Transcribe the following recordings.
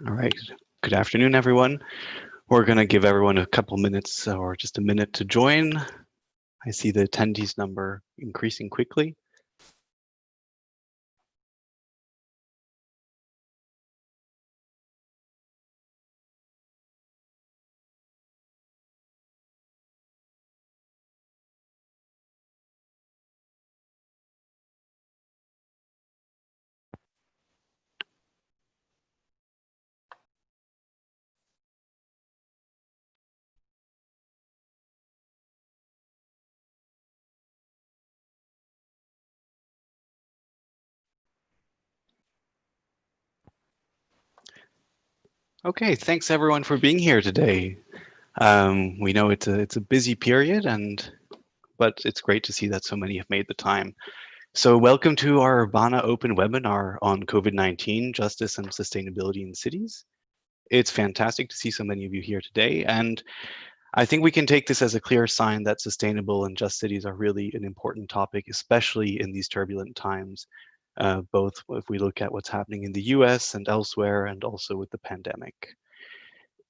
All right. Good afternoon, everyone. We're going to give everyone a couple minutes or just a minute to join. I see the attendees number increasing quickly. Okay, thanks everyone for being here today. We know it's a busy period, but it's great to see that so many have made the time. So welcome to our Urbana Open webinar on COVID-19, justice and sustainability in cities. It's fantastic to see so many of you here today, and I think we can take this as a clear sign that sustainable and just cities are really an important topic, especially in these turbulent times, both if we look at what's happening in the US and elsewhere, and also with the pandemic.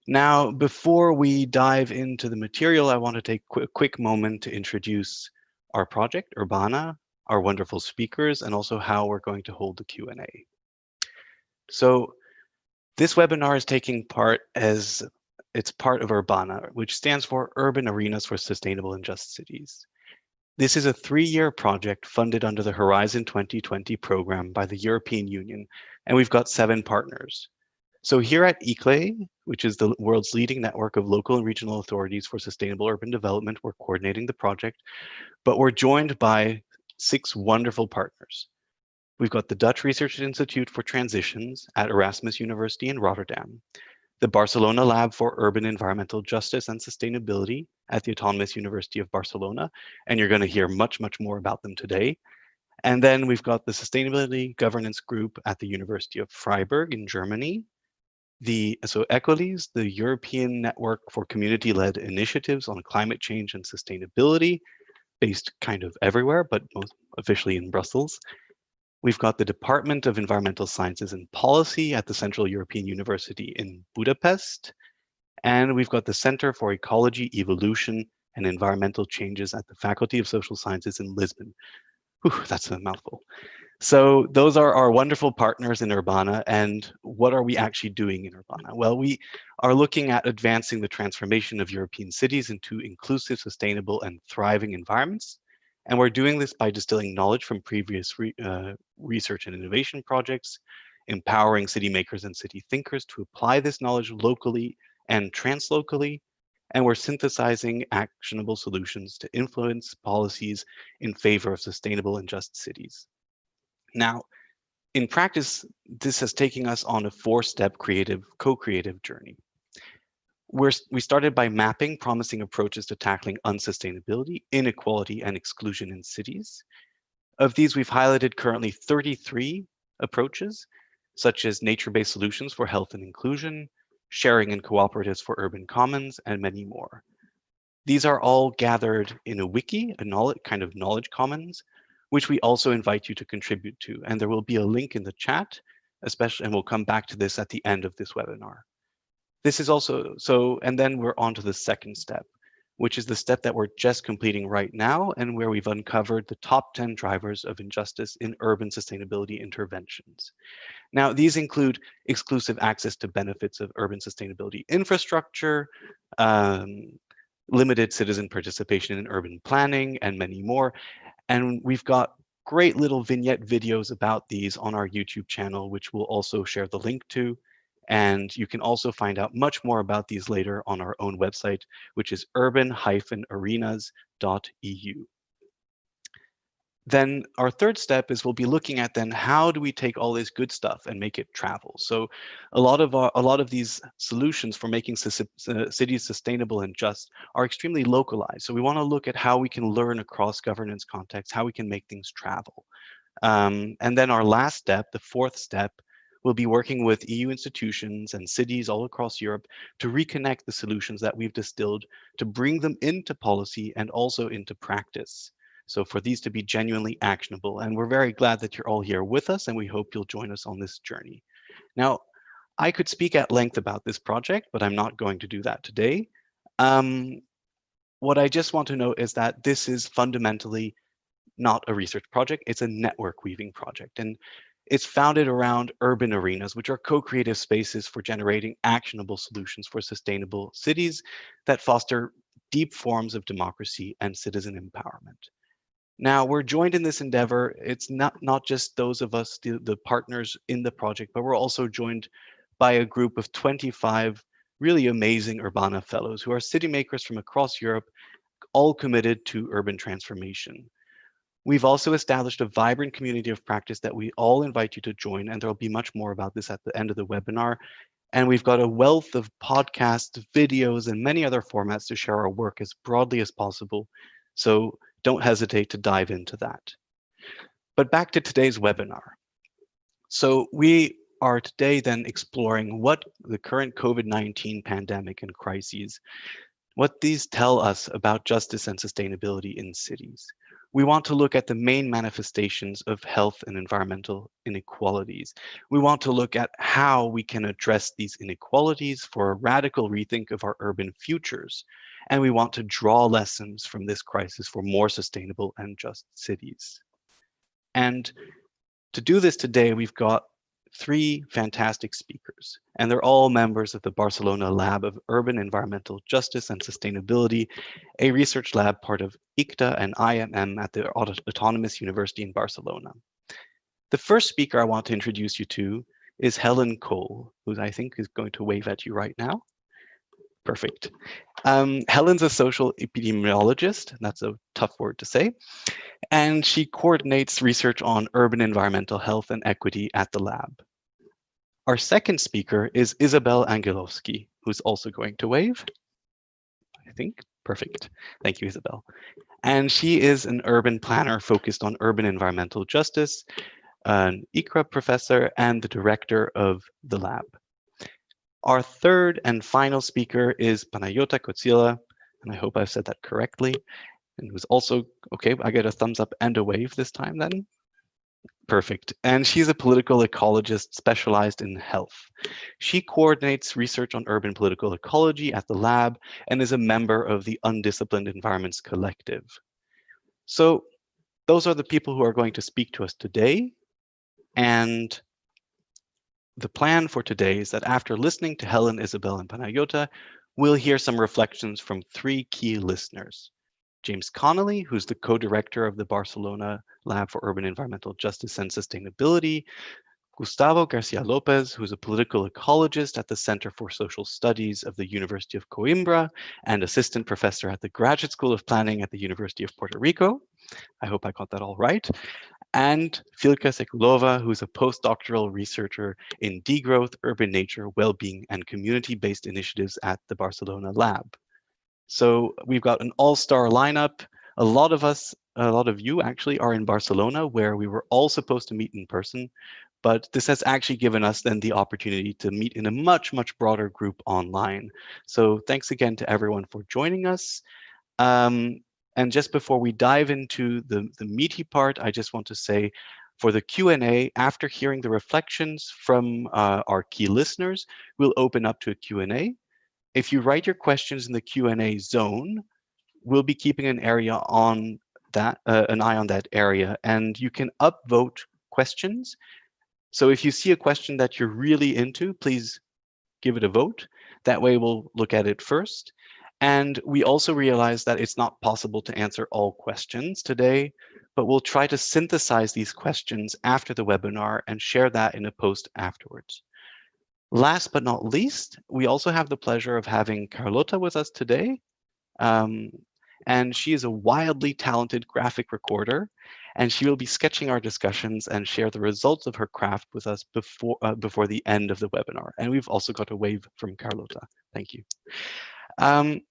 Now, before we dive into the material, I want to take a quick moment to introduce our project, Urbana, our wonderful speakers, and also how we're going to hold the Q&A. So this webinar is taking part as it's part of Urbana, which stands for Urban Arenas for Sustainable and Just Cities. This is a 3-year project funded under the Horizon 2020 program by the European Union, and we've got 7 partners. So here at ICLE, which is the world's leading network of local and regional authorities for sustainable urban development, we're coordinating the project, but we're joined by 6 wonderful partners. We've got the Dutch Research Institute for Transitions at Erasmus University in Rotterdam, the Barcelona Lab for Urban Environmental Justice and Sustainability at the Autonomous University of Barcelona, and you're going to hear much, much more about them today. And then we've got the Sustainability Governance Group at the University of Freiburg in Germany, so ECOLIS, the European Network for Community-Led Initiatives on Climate Change and Sustainability, based kind of everywhere, but most officially in Brussels. We've got the Department of Environmental Sciences and Policy at the Central European University in Budapest. And we've got the Center for Ecology, Evolution, and Environmental Changes at the Faculty of Social Sciences in Lisbon. Whew, that's a mouthful. So those are our wonderful partners in Urbana. And what are we actually doing in Urbana? Well, we are looking at advancing the transformation of European cities into inclusive, sustainable, and thriving environments. And we're doing this by distilling knowledge from previous research and innovation projects, empowering city makers and city thinkers to apply this knowledge locally and translocally. And we're synthesizing actionable solutions to influence policies in favor of sustainable and just cities. Now, in practice, this has taken us on a 4-step co-creative journey. We started by mapping promising approaches to tackling unsustainability, inequality, and exclusion in cities. Of these, we've highlighted currently 33 approaches, such as nature-based solutions for health and inclusion, sharing and cooperatives for urban commons, and many more. These are all gathered in a wiki, a knowledge commons, which we also invite you to contribute to. And there will be a link in the chat, especially, and we'll come back to this at the end of this webinar. This is also, and then we're on to the second step, which is the step that we're just completing right now and where we've uncovered the top 10 drivers of injustice in urban sustainability interventions. Now, these include exclusive access to benefits of urban sustainability infrastructure, limited citizen participation in urban planning, and many more. And we've got great little vignette videos about these on our YouTube channel, which we'll also share the link to. And you can also find out much more about these later on our own website, which is urban-arenas.eu. Then our third step is we'll be looking at then how do we take all this good stuff and make it travel. So a lot of these solutions for making cities sustainable and just are extremely localized. So we want to look at how we can learn across governance contexts, how we can make things travel. And then our last step, the fourth step, we'll be working with EU institutions and cities all across Europe to reconnect the solutions that we've distilled, to bring them into policy and also into practice. So for these to be genuinely actionable. And we're very glad that you're all here with us, and we hope you'll join us on this journey. Now, I could speak at length about this project, but I'm not going to do that today. Um, what I just want to note is that this is fundamentally not a research project, it's a network weaving project. And it's founded around urban arenas, which are co-creative spaces for generating actionable solutions for sustainable cities that foster deep forms of democracy and citizen empowerment. Now, we're joined in this endeavor. It's not just those of us, the partners in the project, but we're also joined by a group of 25 really amazing Urbana fellows who are city makers from across Europe, all committed to urban transformation. We've also established a vibrant community of practice that we all invite you to join, and there'll be much more about this at the end of the webinar. And we've got a wealth of podcasts, videos, and many other formats to share our work as broadly as possible. So don't hesitate to dive into that. But back to today's webinar. So we are today then exploring what the current COVID-19 pandemic and crises, what these tell us about justice and sustainability in cities. We want to look at the main manifestations of health and environmental inequalities. We want to look at how we can address these inequalities for a radical rethink of our urban futures. And we want to draw lessons from this crisis for more sustainable and just cities. And to do this today, we've got three fantastic speakers, and they're all members of the Barcelona Lab of Urban Environmental Justice and Sustainability, a research lab part of ICTA and IMM at the Autonomous University in Barcelona. The first speaker I want to introduce you to is Helen Cole, who I think is going to wave at you right now. Perfect. Helen's a social epidemiologist, that's a tough word to say, and she coordinates research on urban environmental health and equity at the lab. Our second speaker is Isabel Angelovsky, who's also going to wave, I think. Perfect. Thank you, Isabel. And she is an urban planner focused on urban environmental justice, an ICRA professor, and the director of the lab. Our third and final speaker is Panayota Kotsila, and I hope I've said that correctly, and who's also, okay, I get a thumbs up and a wave this time then. Perfect. And she's a political ecologist specialized in health. She coordinates research on urban political ecology at the lab and is a member of the Undisciplined Environments Collective. So those are the people who are going to speak to us today. And the plan for today is that after listening to Helen, Isabel, and Panayota, we'll hear some reflections from three key listeners. James Connolly, who's the co-director of the Barcelona Lab for Urban Environmental Justice and Sustainability, Gustavo Garcia Lopez, who's a political ecologist at the Center for Social Studies of the University of Coimbra and assistant professor at the Graduate School of Planning at the University of Puerto Rico. I hope I got that all right. And Filka Sekulova, who's a postdoctoral researcher in degrowth, urban nature, well-being, and community-based initiatives at the Barcelona Lab. So we've got an all-star lineup. A lot of you actually are in Barcelona, where we were all supposed to meet in person, but this has actually given us then the opportunity to meet in a much, much broader group online. So thanks again to everyone for joining us. And just before we dive into the meaty part, I just want to say for the Q&A, after hearing the reflections from our key listeners, we'll open up to a Q&A. If you write your questions in the Q&A zone, we'll be keeping an area on that, an eye on that area, and you can upvote questions. So if you see a question that you're really into, please give it a vote. That way we'll look at it first. And we also realize that it's not possible to answer all questions today, but we'll try to synthesize these questions after the webinar and share that in a post afterwards. Last but not least, we also have the pleasure of having Carlota with us today. And she is a wildly talented graphic recorder, and she will be sketching our discussions and share the results of her craft with us before the end of the webinar. And we've also got a wave from Carlota. Thank you.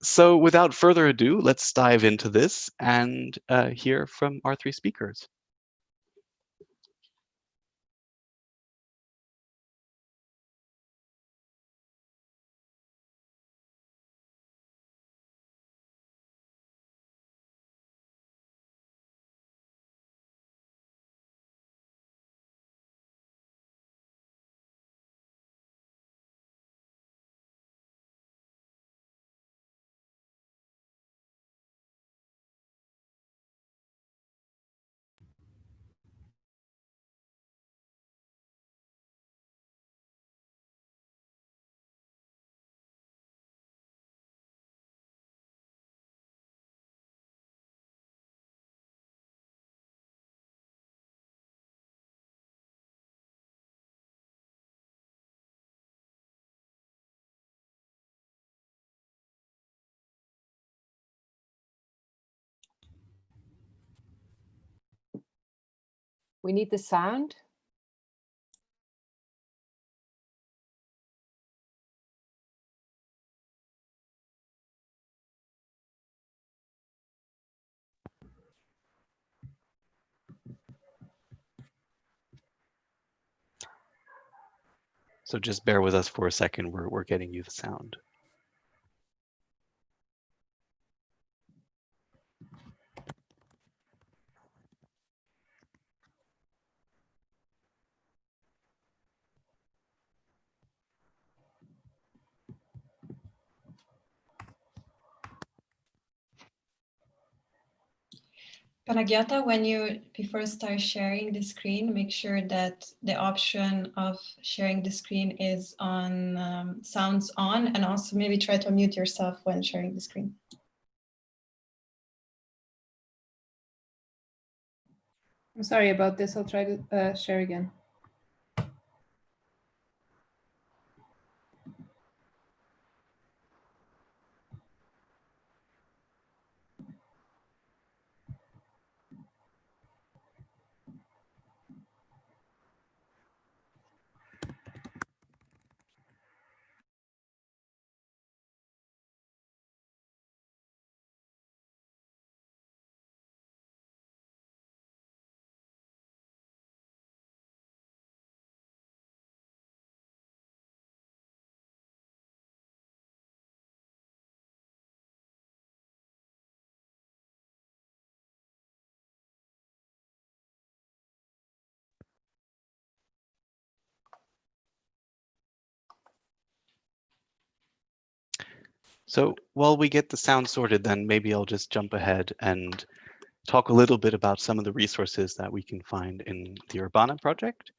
So without further ado, let's dive into this and hear from our three speakers. We need the sound. So just bear with us for a second. We're getting you the sound. Panagiota, when you before start sharing the screen, make sure that the option of sharing the screen is on sounds on, and also maybe try to unmute yourself when sharing the screen. I'm sorry about this. I'll try to share again. So while we get the sound sorted, then maybe I'll just jump ahead and talk a little bit about some of the resources that we can find in the Urbana project.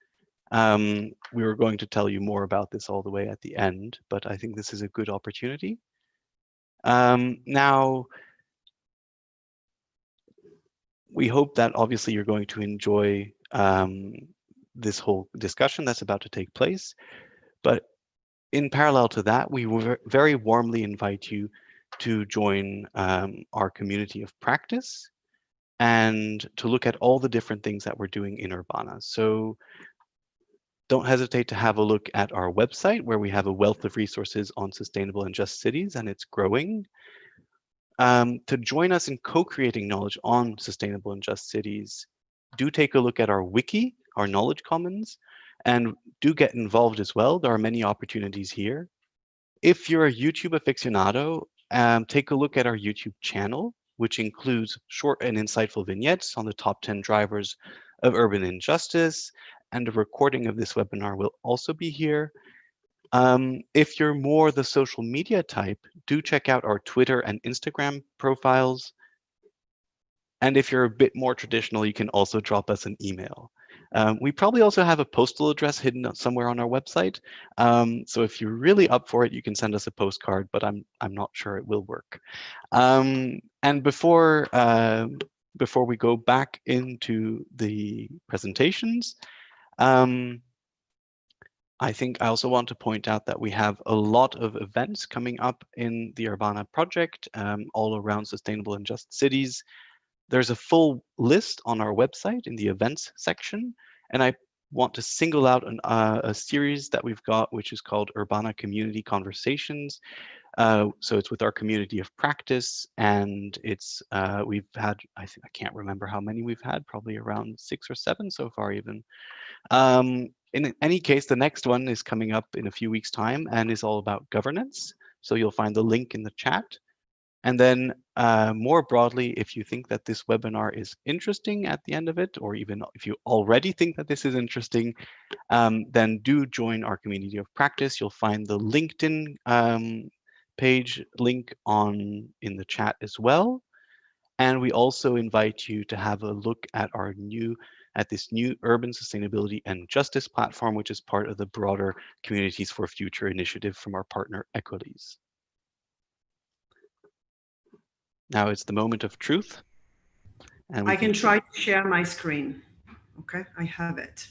We were going to tell you more about this all the way at the end, but I think this is a good opportunity. Now, we hope that obviously you're going to enjoy this whole discussion that's about to take place, but in parallel to that, we will very warmly invite you to join our community of practice and to look at all the different things that we're doing in Urbana. So don't hesitate to have a look at our website, where we have a wealth of resources on sustainable and just cities, and it's growing. To join us in co-creating knowledge on sustainable and just cities, do take a look at our wiki, our knowledge commons, and do get involved as well. There are many opportunities here. If you're a YouTube aficionado, take a look at our YouTube channel, which includes short and insightful vignettes on the top 10 drivers of urban injustice, and a recording of this webinar will also be here. If you're more the social media type, do check out our Twitter and Instagram profiles. And if you're a bit more traditional, you can also drop us an email. We probably also have a postal address hidden somewhere on our website. So if you're really up for it, you can send us a postcard, but I'm not sure it will work. And before we go back into the presentations, I think I also want to point out that we have a lot of events coming up in the Urbana project, all around sustainable and just cities. There's a full list on our website in the events section, and I want to single out a series that we've got, which is called Urbana Community Conversations. So it's with our community of practice, and it's we've had, I can't remember how many we've had, probably around 6 or 7 so far even. In any case, the next one is coming up in a few weeks' time and is all about governance. So you'll find the link in the chat. And then more broadly, if you think that this webinar is interesting at the end of it, or even if you already think that this is interesting, then do join our community of practice. You'll find the LinkedIn page link in the chat as well. And we also invite you to have a look at this new urban sustainability and justice platform, which is part of the broader Communities for Future initiative from our partner Equities. Now it's the moment of truth. And I can try to share my screen. Okay, I have it.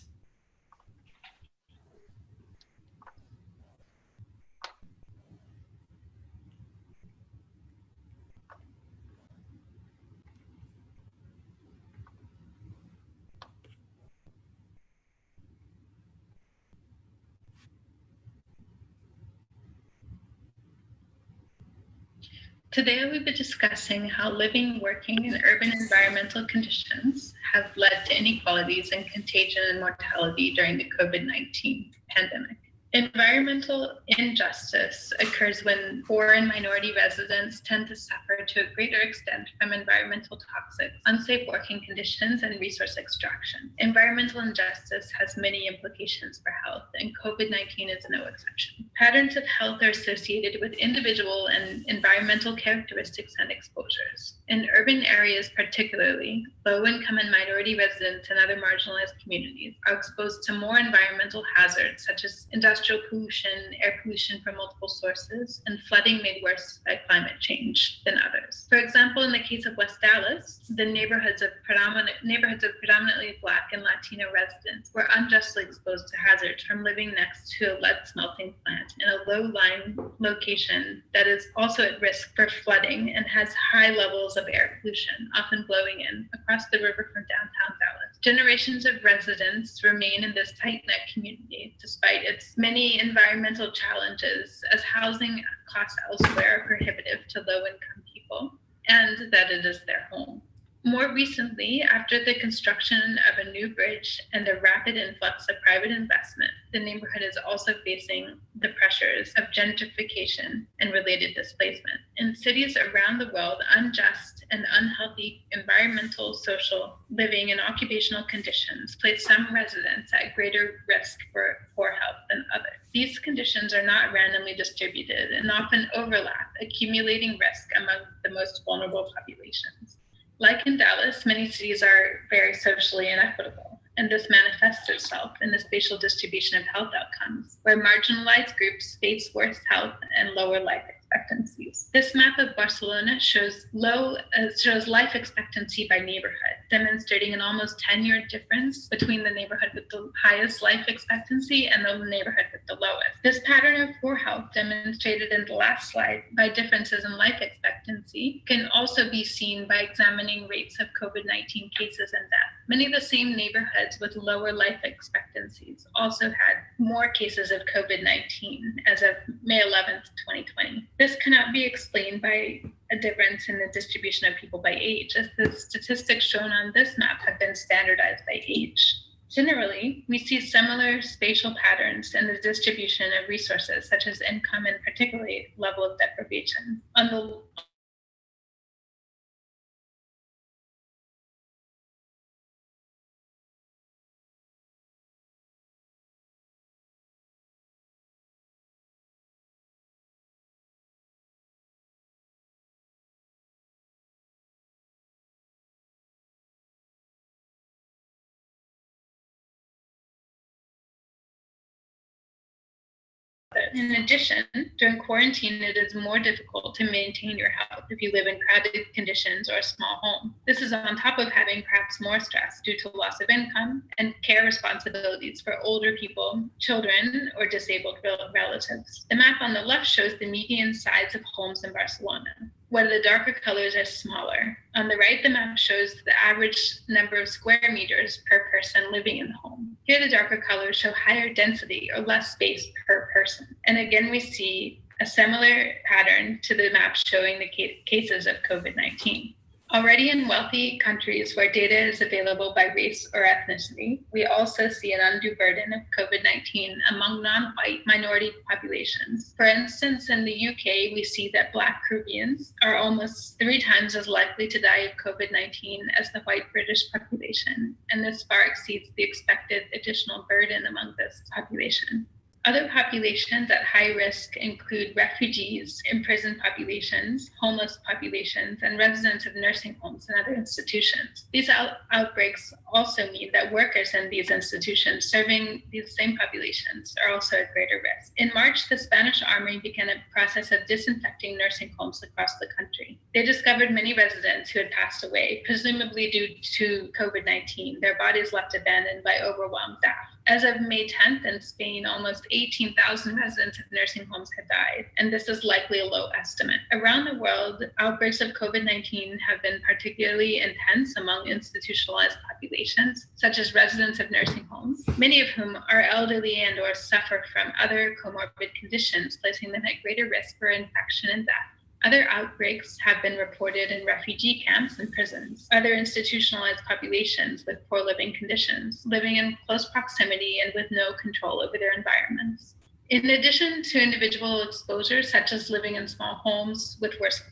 Today, we'll be discussing how living, working in urban environmental conditions have led to inequalities and contagion and mortality during the COVID-19 pandemic. Environmental injustice occurs when poor and minority residents tend to suffer to a greater extent from environmental toxics, unsafe working conditions, and resource extraction. Environmental injustice has many implications for health, and COVID-19 is no exception. Patterns of health are associated with individual and environmental characteristics and exposures. In urban areas particularly, low-income and minority residents and other marginalized communities are exposed to more environmental hazards such as industrial pollution, air pollution from multiple sources, and flooding made worse by climate change than others. For example, in the case of West Dallas, the neighborhoods of predominantly Black and Latino residents were unjustly exposed to hazards from living next to a lead smelting plant in a low-lying location that is also at risk for flooding and has high levels of air pollution, often blowing in across the river from downtown Dallas. Generations of residents remain in this tight-knit community despite its many environmental challenges, as housing costs elsewhere are prohibitive to low-income people, and that it is their home. More recently, after the construction of a new bridge and a rapid influx of private investment, the neighborhood is also facing the pressures of gentrification and related displacement. In cities around the world, unjust and unhealthy environmental, social, living, and occupational conditions place some residents at greater risk for poor health than others. These conditions are not randomly distributed and often overlap, accumulating risk among the most vulnerable populations. Like in Dallas, many cities are very socially inequitable, and this manifests itself in the spatial distribution of health outcomes, where marginalized groups face worse health and lower life expectancies. This map of Barcelona shows life expectancy by neighborhood, demonstrating an almost 10-year difference between the neighborhood with the highest life expectancy and the neighborhood with the lowest. This pattern of poor health, demonstrated in the last slide by differences in life expectancy, can also be seen by examining rates of COVID-19 cases and death. Many of the same neighborhoods with lower life expectancies also had more cases of COVID-19 as of May 11th, 2020. This cannot be explained by a difference in the distribution of people by age, as the statistics shown on this map have been standardized by age. Generally, we see similar spatial patterns in the distribution of resources, such as income and particularly level of deprivation. On the In addition, during quarantine, it is more difficult to maintain your health if you live in crowded conditions or a small home. This is on top of having perhaps more stress due to loss of income and care responsibilities for older people, children, or disabled relatives. The map on the left shows the median size of homes in Barcelona, where the darker colors are smaller. On the right, the map shows the average number of square meters per person living in the home. Here, the darker colors show higher density or less space per person. And again, we see a similar pattern to the map showing the cases of COVID-19. Already in wealthy countries where data is available by race or ethnicity, we also see an undue burden of COVID-19 among non-white minority populations. For instance, in the UK, we see that Black Caribbeans are almost 3 times as likely to die of COVID-19 as the white British population, and this far exceeds the expected additional burden among this population. Other populations at high risk include refugees, imprisoned populations, homeless populations, and residents of nursing homes and other institutions. These outbreaks also mean that workers in these institutions serving these same populations are also at greater risk. In March, the Spanish Army began a process of disinfecting nursing homes across the country. They discovered many residents who had passed away, presumably due to COVID-19, their bodies left abandoned by overwhelmed staff. As of May 10th in Spain, almost 18,000 residents of nursing homes had died, and this is likely a low estimate. Around the world, outbreaks of COVID-19 have been particularly intense among institutionalized populations, such as residents of nursing homes, many of whom are elderly and or suffer from other comorbid conditions, placing them at greater risk for infection and death. Other outbreaks have been reported in refugee camps and prisons, other institutionalized populations with poor living conditions, living in close proximity and with no control over their environments. In addition to individual exposures, such as living in small homes with worse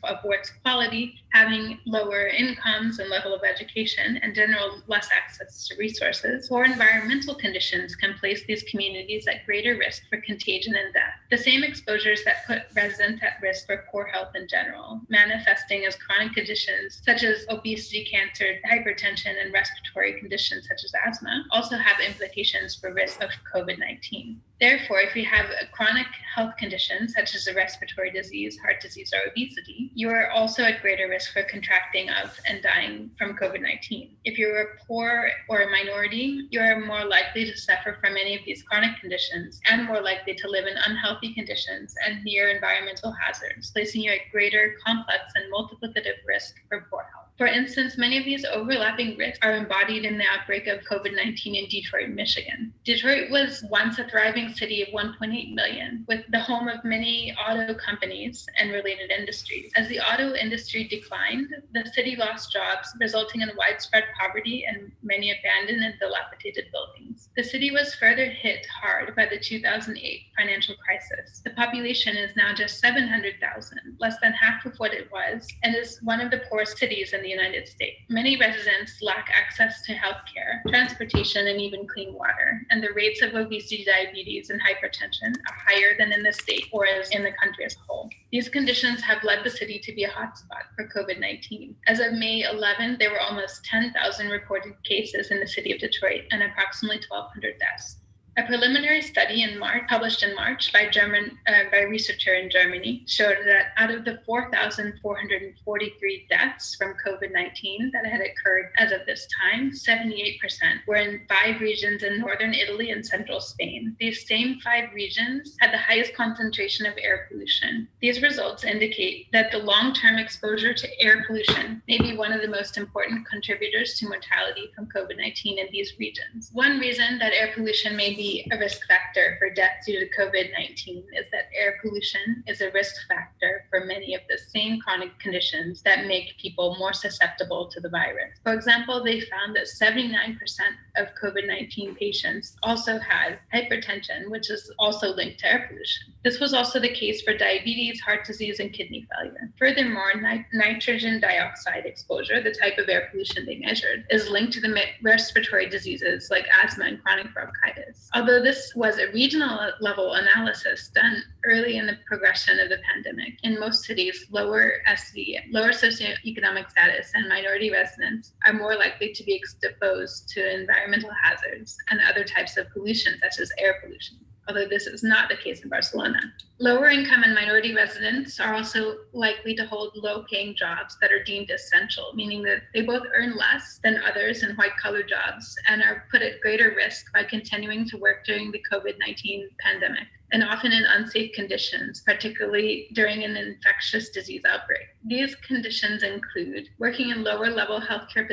quality, having lower incomes and level of education, and general less access to resources, poor environmental conditions can place these communities at greater risk for contagion and death. The same exposures that put residents at risk for poor health in general, manifesting as chronic conditions such as obesity, cancer, hypertension, and respiratory conditions such as asthma, also have implications for risk of COVID-19. Therefore, if you have a chronic health condition such as a respiratory disease, heart disease, or obesity, you are also at greater risk for contracting of and dying from COVID-19. If you're a poor or a minority, you are more likely to suffer from any of these chronic conditions and more likely to live in unhealthy conditions and near environmental hazards, placing you at greater complex and multiplicative risk for poor health. For instance, many of these overlapping risks are embodied in the outbreak of COVID-19 in Detroit, Michigan. Detroit was once a thriving city of 1.8 million, with the home of many auto companies and related industries. As the auto industry declined, the city lost jobs, resulting in widespread poverty and many abandoned and dilapidated buildings. The city was further hit hard by the 2008 financial crisis. The population is now just 700,000, less than half of what it was, and is one of the poorest cities in the United States. Many residents lack access to healthcare, transportation, and even clean water, and the rates of obesity, diabetes, and hypertension are higher than in the state or as in the country as a whole. These conditions have led the city to be a hotspot for COVID-19. As of May 11, there were almost 10,000 reported cases in the city of Detroit and approximately 1,200 deaths. A preliminary study published in March by a researcher in Germany showed that out of the 4,443 deaths from COVID-19 that had occurred as of this time, 78% were in 5 regions in northern Italy and central Spain. These same 5 regions had the highest concentration of air pollution. These results indicate that the long-term exposure to air pollution may be one of the most important contributors to mortality from COVID-19 in these regions. One reason that air pollution may be a risk factor for death due to COVID-19 is that air pollution is a risk factor for many of the same chronic conditions that make people more susceptible to the virus. For example, they found that 79% of COVID-19 patients also had hypertension, which is also linked to air pollution. This was also the case for diabetes, heart disease, and kidney failure. Furthermore, nitrogen dioxide exposure, the type of air pollution they measured, is linked to the respiratory diseases like asthma and chronic bronchitis. Although this was a regional level analysis done early in the progression of the pandemic, in most cities, lower socioeconomic status and minority residents are more likely to be exposed to environmental hazards and other types of pollution, such as air pollution, although this is not the case in Barcelona. Lower income and minority residents are also likely to hold low-paying jobs that are deemed essential, meaning that they both earn less than others in white-collar jobs and are put at greater risk by continuing to work during the COVID-19 pandemic, and often in unsafe conditions, particularly during an infectious disease outbreak. These conditions include working in lower-level healthcare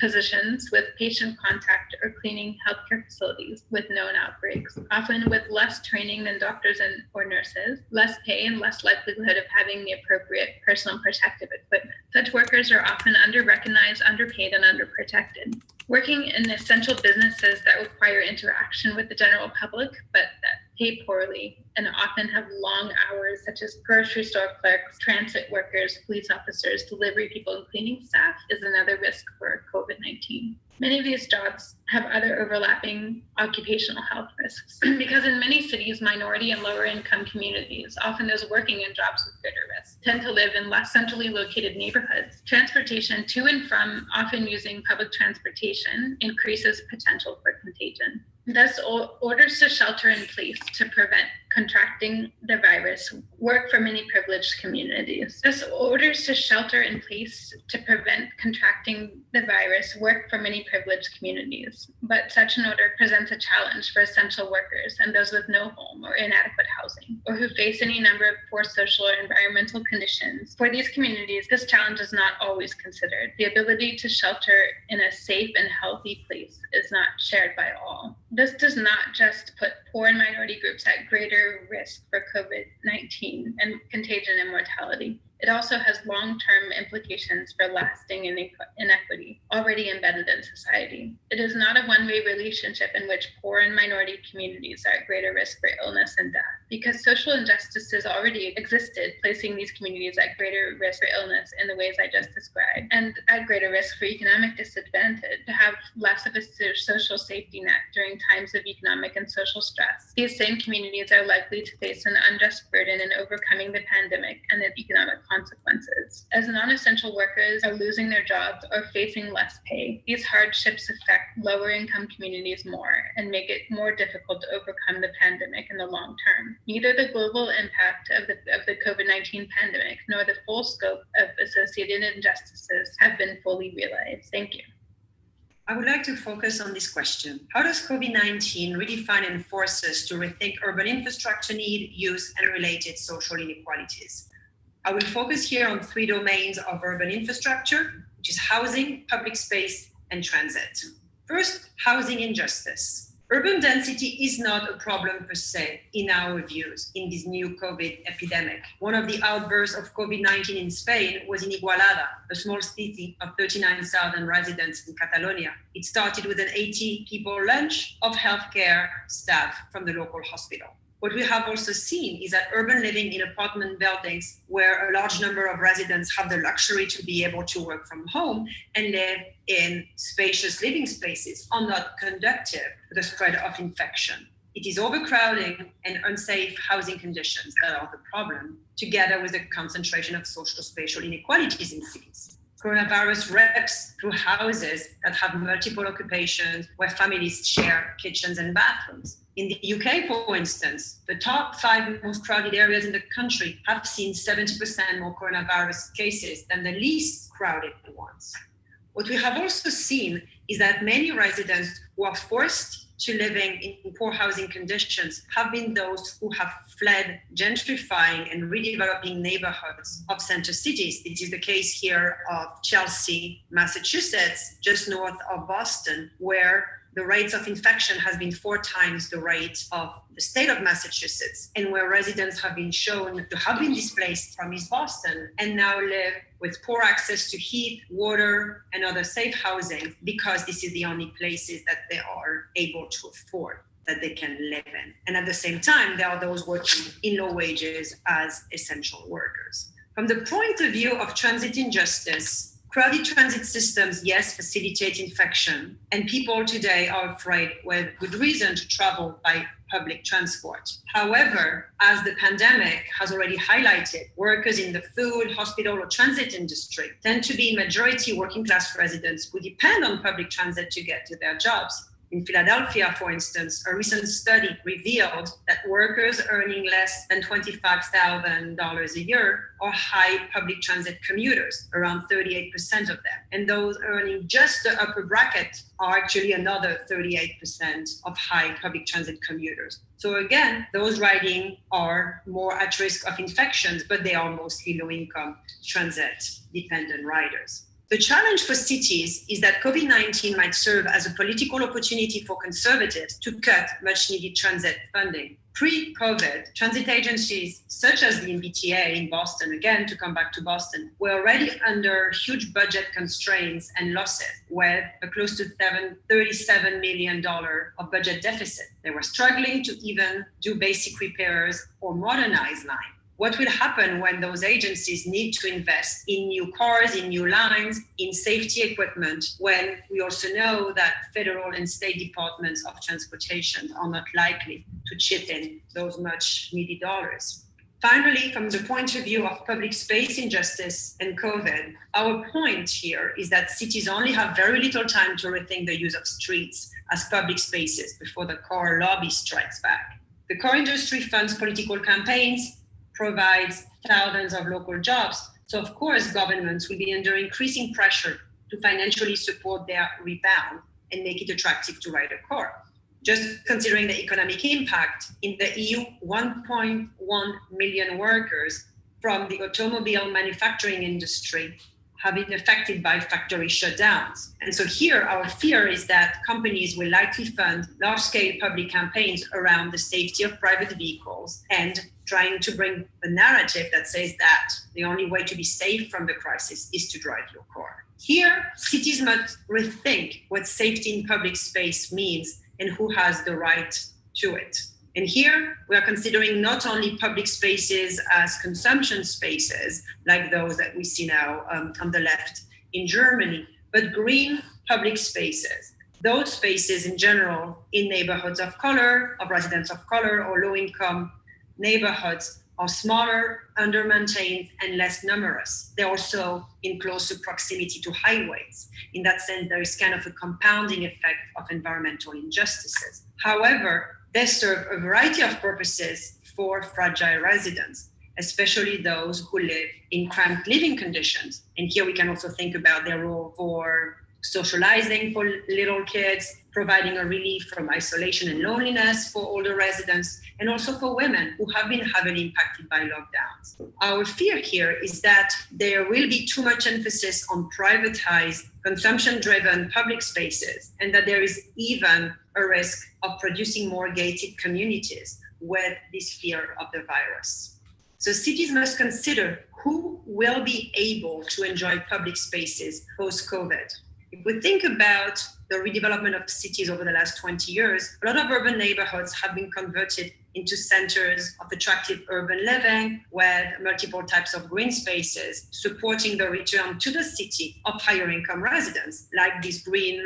positions with patient contact or cleaning healthcare facilities with known outbreaks, often with less training than doctors or nurses, less pay, and less likelihood of having the appropriate personal protective equipment. Such workers are often under-recognized, underpaid, and underprotected. Working in essential businesses that require interaction with the general public, but that pay poorly and often have long hours, such as grocery store clerks, transit workers, police officers, delivery people, and cleaning staff, is another risk for COVID-19. Many of these jobs have other overlapping occupational health risks because in many cities, minority and lower income communities, often those working in jobs with greater risk, tend to live in less centrally located neighborhoods. Transportation to and from, often using public transportation, increases potential for contagion. Thus, orders to shelter in place to prevent contracting the virus work for many privileged communities. Thus, orders to shelter in place to prevent contracting the virus work for many privileged communities. But such an order presents a challenge for essential workers and those with no home or inadequate housing, or who face any number of poor social or environmental conditions. For these communities, this challenge is not always considered. The ability to shelter in a safe and healthy place is not shared by all. This does not just put poor and minority groups at greater risk for COVID-19 and contagion and mortality. It also has long-term implications for lasting inequity already embedded in society. It is not a one-way relationship in which poor and minority communities are at greater risk for illness and death, because social injustices already existed, placing these communities at greater risk for illness in the ways I just described, and at greater risk for economic disadvantage, to have less of a social safety net during times of economic and social stress. These same communities are likely to face an unjust burden in overcoming the pandemic and its economic consequences. As non-essential workers are losing their jobs or facing less pay, these hardships affect lower income communities more and make it more difficult to overcome the pandemic in the long term. Neither the global impact of the COVID-19 pandemic nor the full scope of associated injustices have been fully realized. Thank you. I would like to focus on this question. How does COVID-19 redefine and force us to rethink urban infrastructure need, use, and related social inequalities? I will focus here on 3 domains of urban infrastructure, which is housing, public space, and transit. First, housing injustice. Urban density is not a problem per se, in our views, in this new COVID epidemic. One of the outbursts of COVID-19 in Spain was in Igualada, a small city of 39,000 residents in Catalonia. It started with an 80 people lunch of healthcare staff from the local hospital. What we have also seen is that urban living in apartment buildings where a large number of residents have the luxury to be able to work from home and live in spacious living spaces are not conducive to the spread of infection. It is overcrowding and unsafe housing conditions that are the problem, together with the concentration of social spatial inequalities in cities. Coronavirus rips through houses that have multiple occupations where families share kitchens and bathrooms. In the UK, for instance, the top 5 most crowded areas in the country have seen 70% more coronavirus cases than the least crowded ones. What we have also seen is that many residents who are forced to living in poor housing conditions have been those who have fled gentrifying and redeveloping neighborhoods of center cities. It is the case here of Chelsea, Massachusetts, just north of Boston, where the rates of infection has been 4 times the rate of the state of Massachusetts, and where residents have been shown to have been displaced from East Boston and now live with poor access to heat, water, and other safe housing because this is the only places that they are able to afford, that they can live in. And at the same time, there are those working in low wages as essential workers. From the point of view of transit injustice, crowded transit systems, yes, facilitate infection, and people today are afraid with good reason to travel by public transport. However, as the pandemic has already highlighted, workers in the food, hospital, or transit industry tend to be majority working class residents who depend on public transit to get to their jobs. In Philadelphia, for instance, a recent study revealed that workers earning less than $25,000 a year are high public transit commuters, around 38% of them. And those earning just the upper bracket are actually another 38% of high public transit commuters. So again, those riding are more at risk of infections, but they are mostly low-income transit-dependent riders. The challenge for cities is that COVID-19 might serve as a political opportunity for conservatives to cut much needed transit funding. Pre-COVID, transit agencies such as the MBTA in Boston, again, to come back to Boston, were already under huge budget constraints and losses with a close to $37 million of budget deficit. They were struggling to even do basic repairs or modernize lines. What will happen when those agencies need to invest in new cars, in new lines, in safety equipment, when we also know that federal and state departments of transportation are not likely to chip in those much needed dollars? Finally, from the point of view of public space injustice and COVID, our point here is that cities only have very little time to rethink the use of streets as public spaces before the car lobby strikes back. The car industry funds political campaigns, provides thousands of local jobs. So of course, governments will be under increasing pressure to financially support their rebound and make it attractive to ride a car. Just considering the economic impact, in the EU, 1.1 million workers from the automobile manufacturing industry have been affected by factory shutdowns. And so here, our fear is that companies will likely fund large-scale public campaigns around the safety of private vehicles and trying to bring a narrative that says that the only way to be safe from the crisis is to drive your car. Here, cities must rethink what safety in public space means and who has the right to it. And here we are considering not only public spaces as consumption spaces, like those that we see now on the left in Germany, but green public spaces. Those spaces in general in neighborhoods of color, of residents of color or low-income neighborhoods are smaller, under-maintained, and less numerous. They're also in closer proximity to highways. In that sense, there is kind of a compounding effect of environmental injustices. However, they serve a variety of purposes for fragile residents, especially those who live in cramped living conditions. And here we can also think about their role for socializing for little kids, providing a relief from isolation and loneliness for older residents, and also for women who have been heavily impacted by lockdowns. Our fear here is that there will be too much emphasis on privatized, consumption-driven public spaces, and that there is even a risk of producing more gated communities with this fear of the virus. So cities must consider who will be able to enjoy public spaces post-COVID. If we think about the redevelopment of cities over the last 20 years, a lot of urban neighborhoods have been converted into centers of attractive urban living with multiple types of green spaces, supporting the return to the city of higher income residents, like this green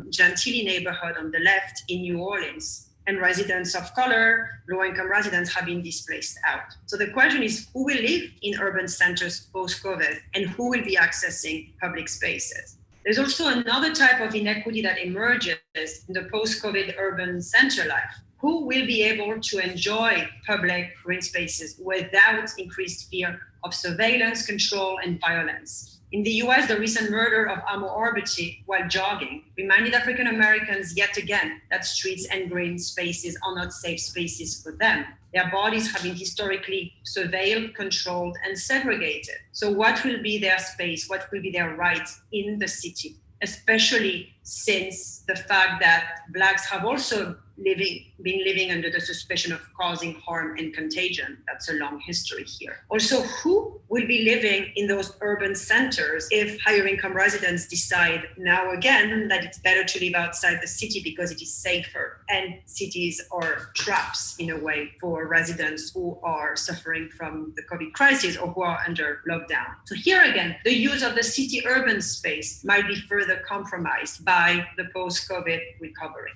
Gentilly neighborhood on the left in New Orleans. And residents of color, low-income residents have been displaced out. So the question is, who will live in urban centers post-COVID and who will be accessing public spaces? There's also another type of inequity that emerges in the post-COVID urban center life. Who will be able to enjoy public green spaces without increased fear of surveillance, control, and violence? In the US, the recent murder of Ahmaud Arbery while jogging reminded African Americans yet again that streets and green spaces are not safe spaces for them. Their bodies have been historically surveilled, controlled, and segregated. So what will be their space? What will be their rights in the city? Especially since the fact that Blacks have also been living under the suspicion of causing harm and contagion. That's a long history here. Also, who will be living in those urban centers if higher income residents decide now again that it's better to live outside the city because it is safer, and cities are traps in a way for residents who are suffering from the COVID crisis or who are under lockdown. So here again, the use of the city urban space might be further compromised by the post-COVID recovery.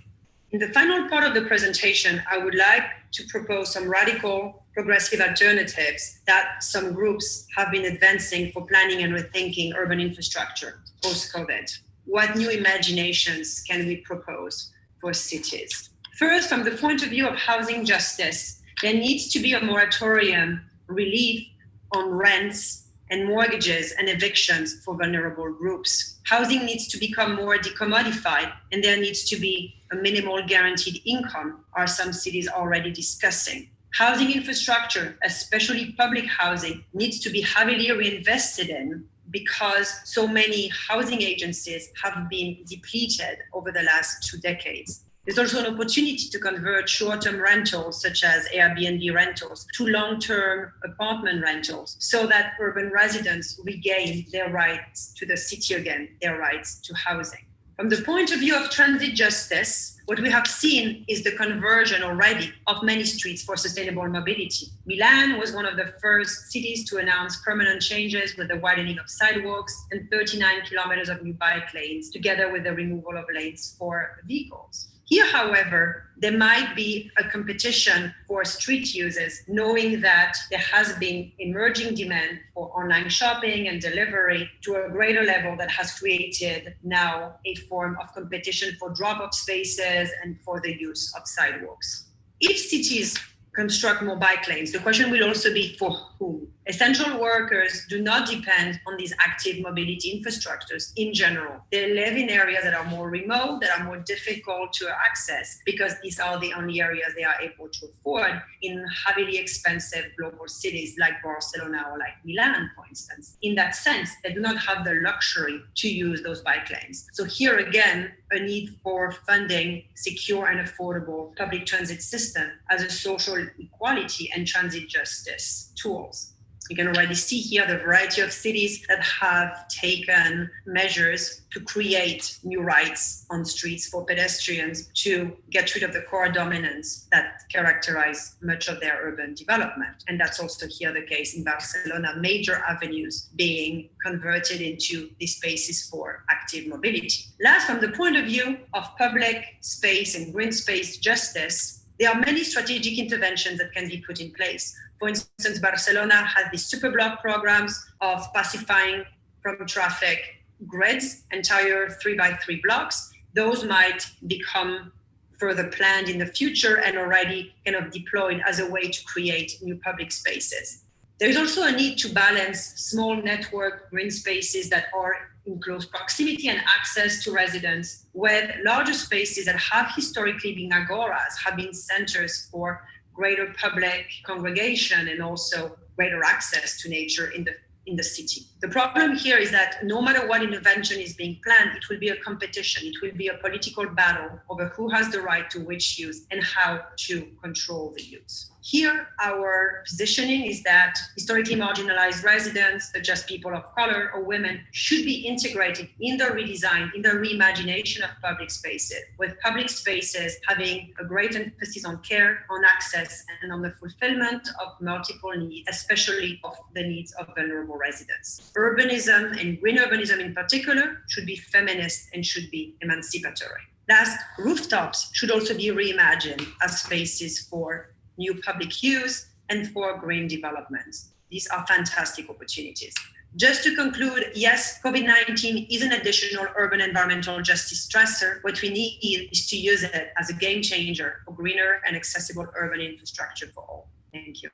In the final part of the presentation, I would like to propose some radical progressive alternatives that some groups have been advancing for planning and rethinking urban infrastructure post-COVID. What new imaginations can we propose for cities? First, from the point of view of housing justice, there needs to be a moratorium relief on rents and mortgages and evictions for vulnerable groups. Housing needs to become more decommodified, and there needs to be a minimal guaranteed income, are some cities already discussing. Housing infrastructure, especially public housing, needs to be heavily reinvested in because so many housing agencies have been depleted over the last 2 decades. There's also an opportunity to convert short-term rentals, such as Airbnb rentals, to long-term apartment rentals, so that urban residents regain their rights to the city again, their rights to housing. From the point of view of transit justice, what we have seen is the conversion already of many streets for sustainable mobility. Milan was one of the first cities to announce permanent changes with the widening of sidewalks and 39 kilometers of new bike lanes, together with the removal of lanes for vehicles. Here, however, there might be a competition for street users, knowing that there has been emerging demand for online shopping and delivery to a greater level that has created now a form of competition for drop-off spaces and for the use of sidewalks. If cities construct more bike lanes. The question will also be for whom? Essential workers do not depend on these active mobility infrastructures in general. They live in areas that are more remote, that are more difficult to access, because these are the only areas they are able to afford in heavily expensive global cities like Barcelona or like Milan, for instance. In that sense, they do not have the luxury to use those bike lanes. So here again, a need for funding secure and affordable public transit system as a social equality and transit justice tools. You can already see here the variety of cities that have taken measures to create new rights on streets for pedestrians to get rid of the core dominance that characterize much of their urban development. And that's also here the case in Barcelona, major avenues being converted into these spaces for active mobility. Last, from the point of view of public space and green space justice, there are many strategic interventions that can be put in place. For instance, Barcelona has these superblock programs of pacifying from traffic grids, entire 3x3 blocks. Those might become further planned in the future and already kind of deployed as a way to create new public spaces. There is also a need to balance small network green spaces that are in close proximity and access to residents with larger spaces that have historically been agoras, have been centers for greater public congregation and also greater access to nature in the city. The problem here is that no matter what intervention is being planned, it will be a competition. It will be a political battle over who has the right to which use and how to control the use. Here, our positioning is that historically marginalized residents, such as people of color or women, should be integrated in the redesign, in the reimagination of public spaces, with public spaces having a great emphasis on care, on access, and on the fulfillment of multiple needs, especially of the needs of vulnerable residents. Urbanism, and green urbanism in particular, should be feminist and should be emancipatory. Last, rooftops should also be reimagined as spaces for new public use and for green development. These are fantastic opportunities. Just to conclude, yes, COVID-19 is an additional urban environmental justice stressor. What we need is to use it as a game changer for greener and accessible urban infrastructure for all. Thank you.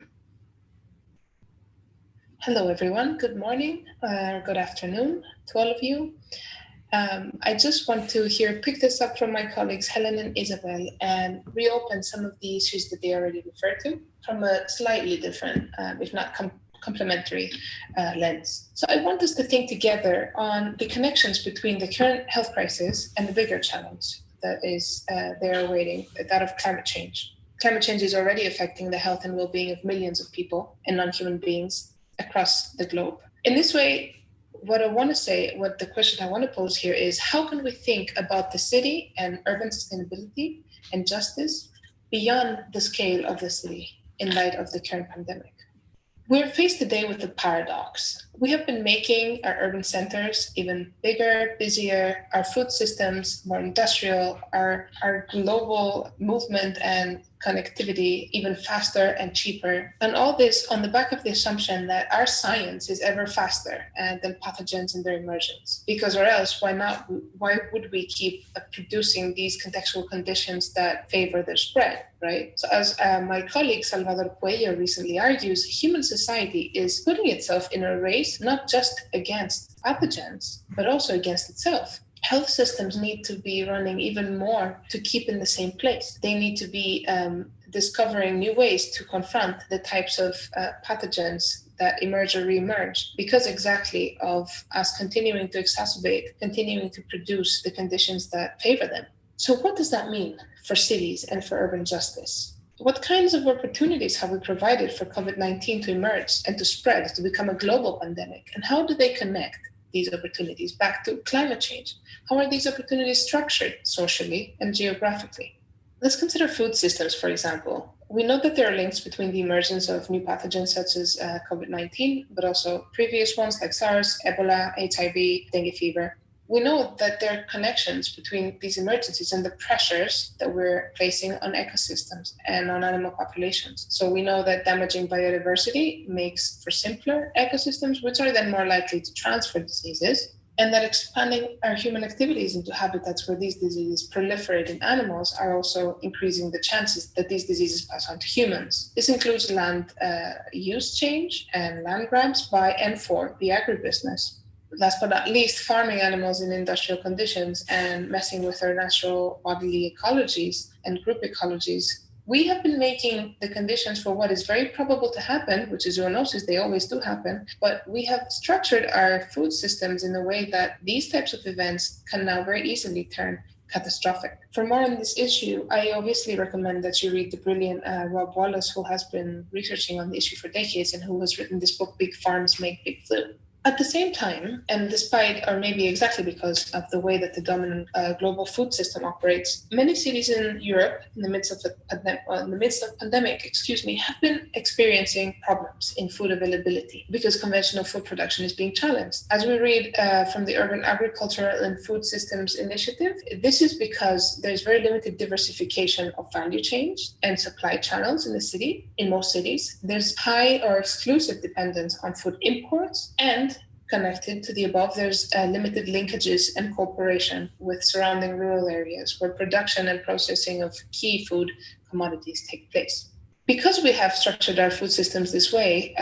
Hello, everyone. Good morning, good afternoon to all of you. I just want to pick this up from my colleagues, Helen and Isabel, and reopen some of the issues that they already referred to from a slightly different, if not complementary lens. So I want us to think together on the connections between the current health crisis and the bigger challenge that is there awaiting, that of climate change. Climate change is already affecting the health and well-being of millions of people and non-human beings across the globe. In this way, what the question I want to pose here is, how can we think about the city and urban sustainability and justice beyond the scale of the city in light of the current pandemic? We're faced today with a paradox. We have been making our urban centers even bigger, busier, our food systems more industrial, our global movement and connectivity even faster and cheaper. And all this on the back of the assumption that our science is ever faster than pathogens and their emergence. Because or else, why would we keep producing these contextual conditions that favor their spread, right? So as my colleague Salvador Puello recently argues, human society is putting itself in a race, not just against pathogens, but also against itself. Health systems need to be running even more to keep in the same place. They need to be discovering new ways to confront the types of pathogens that emerge or reemerge because exactly of us continuing to exacerbate, continuing to produce the conditions that favor them. So what does that mean for cities and for urban justice? What kinds of opportunities have we provided for COVID-19 to emerge and to spread, to become a global pandemic? And how do they connect these opportunities back to climate change? How are these opportunities structured socially and geographically? Let's consider food systems, for example. We know that there are links between the emergence of new pathogens such as COVID-19, but also previous ones like SARS, Ebola, HIV, dengue fever. We know that there are connections between these emergencies and the pressures that we're placing on ecosystems and on animal populations. So we know that damaging biodiversity makes for simpler ecosystems, which are then more likely to transfer diseases. and that expanding our human activities into habitats where these diseases proliferate in animals are also increasing the chances that these diseases pass on to humans. This includes land use change and land grabs by and for the agribusiness. Last but not least, farming animals in industrial conditions and messing with our natural bodily ecologies and group ecologies. We have been making the conditions for what is very probable to happen, which is zoonosis. They always do happen, but we have structured our food systems in a way that these types of events can now very easily turn catastrophic. For more on this issue, I obviously recommend that you read the brilliant Rob Wallace, who has been researching on the issue for decades and who has written this book, Big Farms Make Big Flu. At the same time, and despite, or maybe exactly because of the way that the dominant global food system operates, many cities in Europe, in the midst of pandemic, have been experiencing problems in food availability because conventional food production is being challenged. As we read from the Urban Agricultural and Food Systems Initiative, this is because there's very limited diversification of value chains and supply channels in the city. In most cities, there's high or exclusive dependence on food imports, and connected to the above, there's limited linkages and cooperation with surrounding rural areas where production and processing of key food commodities take place. Because we have structured our food systems this way,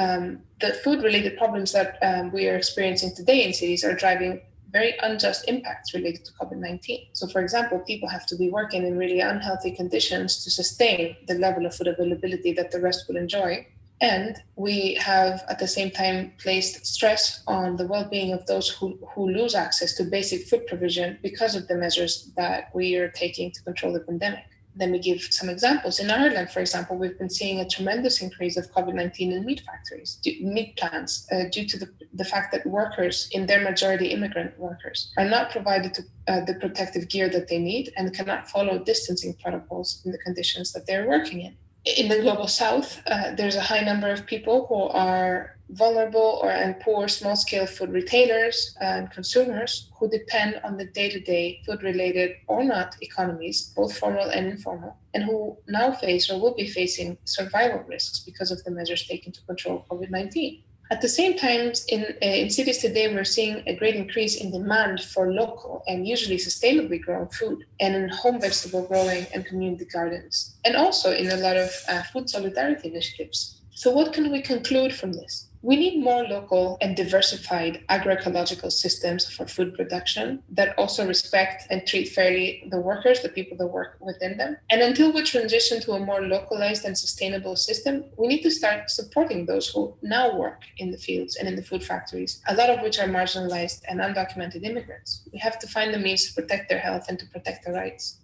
the food-related problems that we are experiencing today in cities are driving very unjust impacts related to COVID-19. So for example, people have to be working in really unhealthy conditions to sustain the level of food availability that the rest will enjoy. And we have, at the same time, placed stress on the well-being of those who lose access to basic food provision because of the measures that we are taking to control the pandemic. Let me give some examples. In Ireland, for example, we've been seeing a tremendous increase of COVID-19 in meat factories, meat plants, due to the fact that workers, in their majority immigrant workers, are not provided the protective gear that they need and cannot follow distancing protocols in the conditions that they're working in. In the global south, there's a high number of people who are vulnerable and poor small-scale food retailers and consumers who depend on the day-to-day food-related or not economies, both formal and informal, and who now face or will be facing survival risks because of the measures taken to control COVID-19. At the same time, in cities today, we're seeing a great increase in demand for local and usually sustainably grown food, and in home vegetable growing and community gardens, and also in a lot of food solidarity initiatives. So what can we conclude from this? We need more local and diversified agroecological systems for food production that also respect and treat fairly the workers, the people that work within them. And until we transition to a more localized and sustainable system, we need to start supporting those who now work in the fields and in the food factories, a lot of which are marginalized and undocumented immigrants. We have to find the means to protect their health and to protect their rights.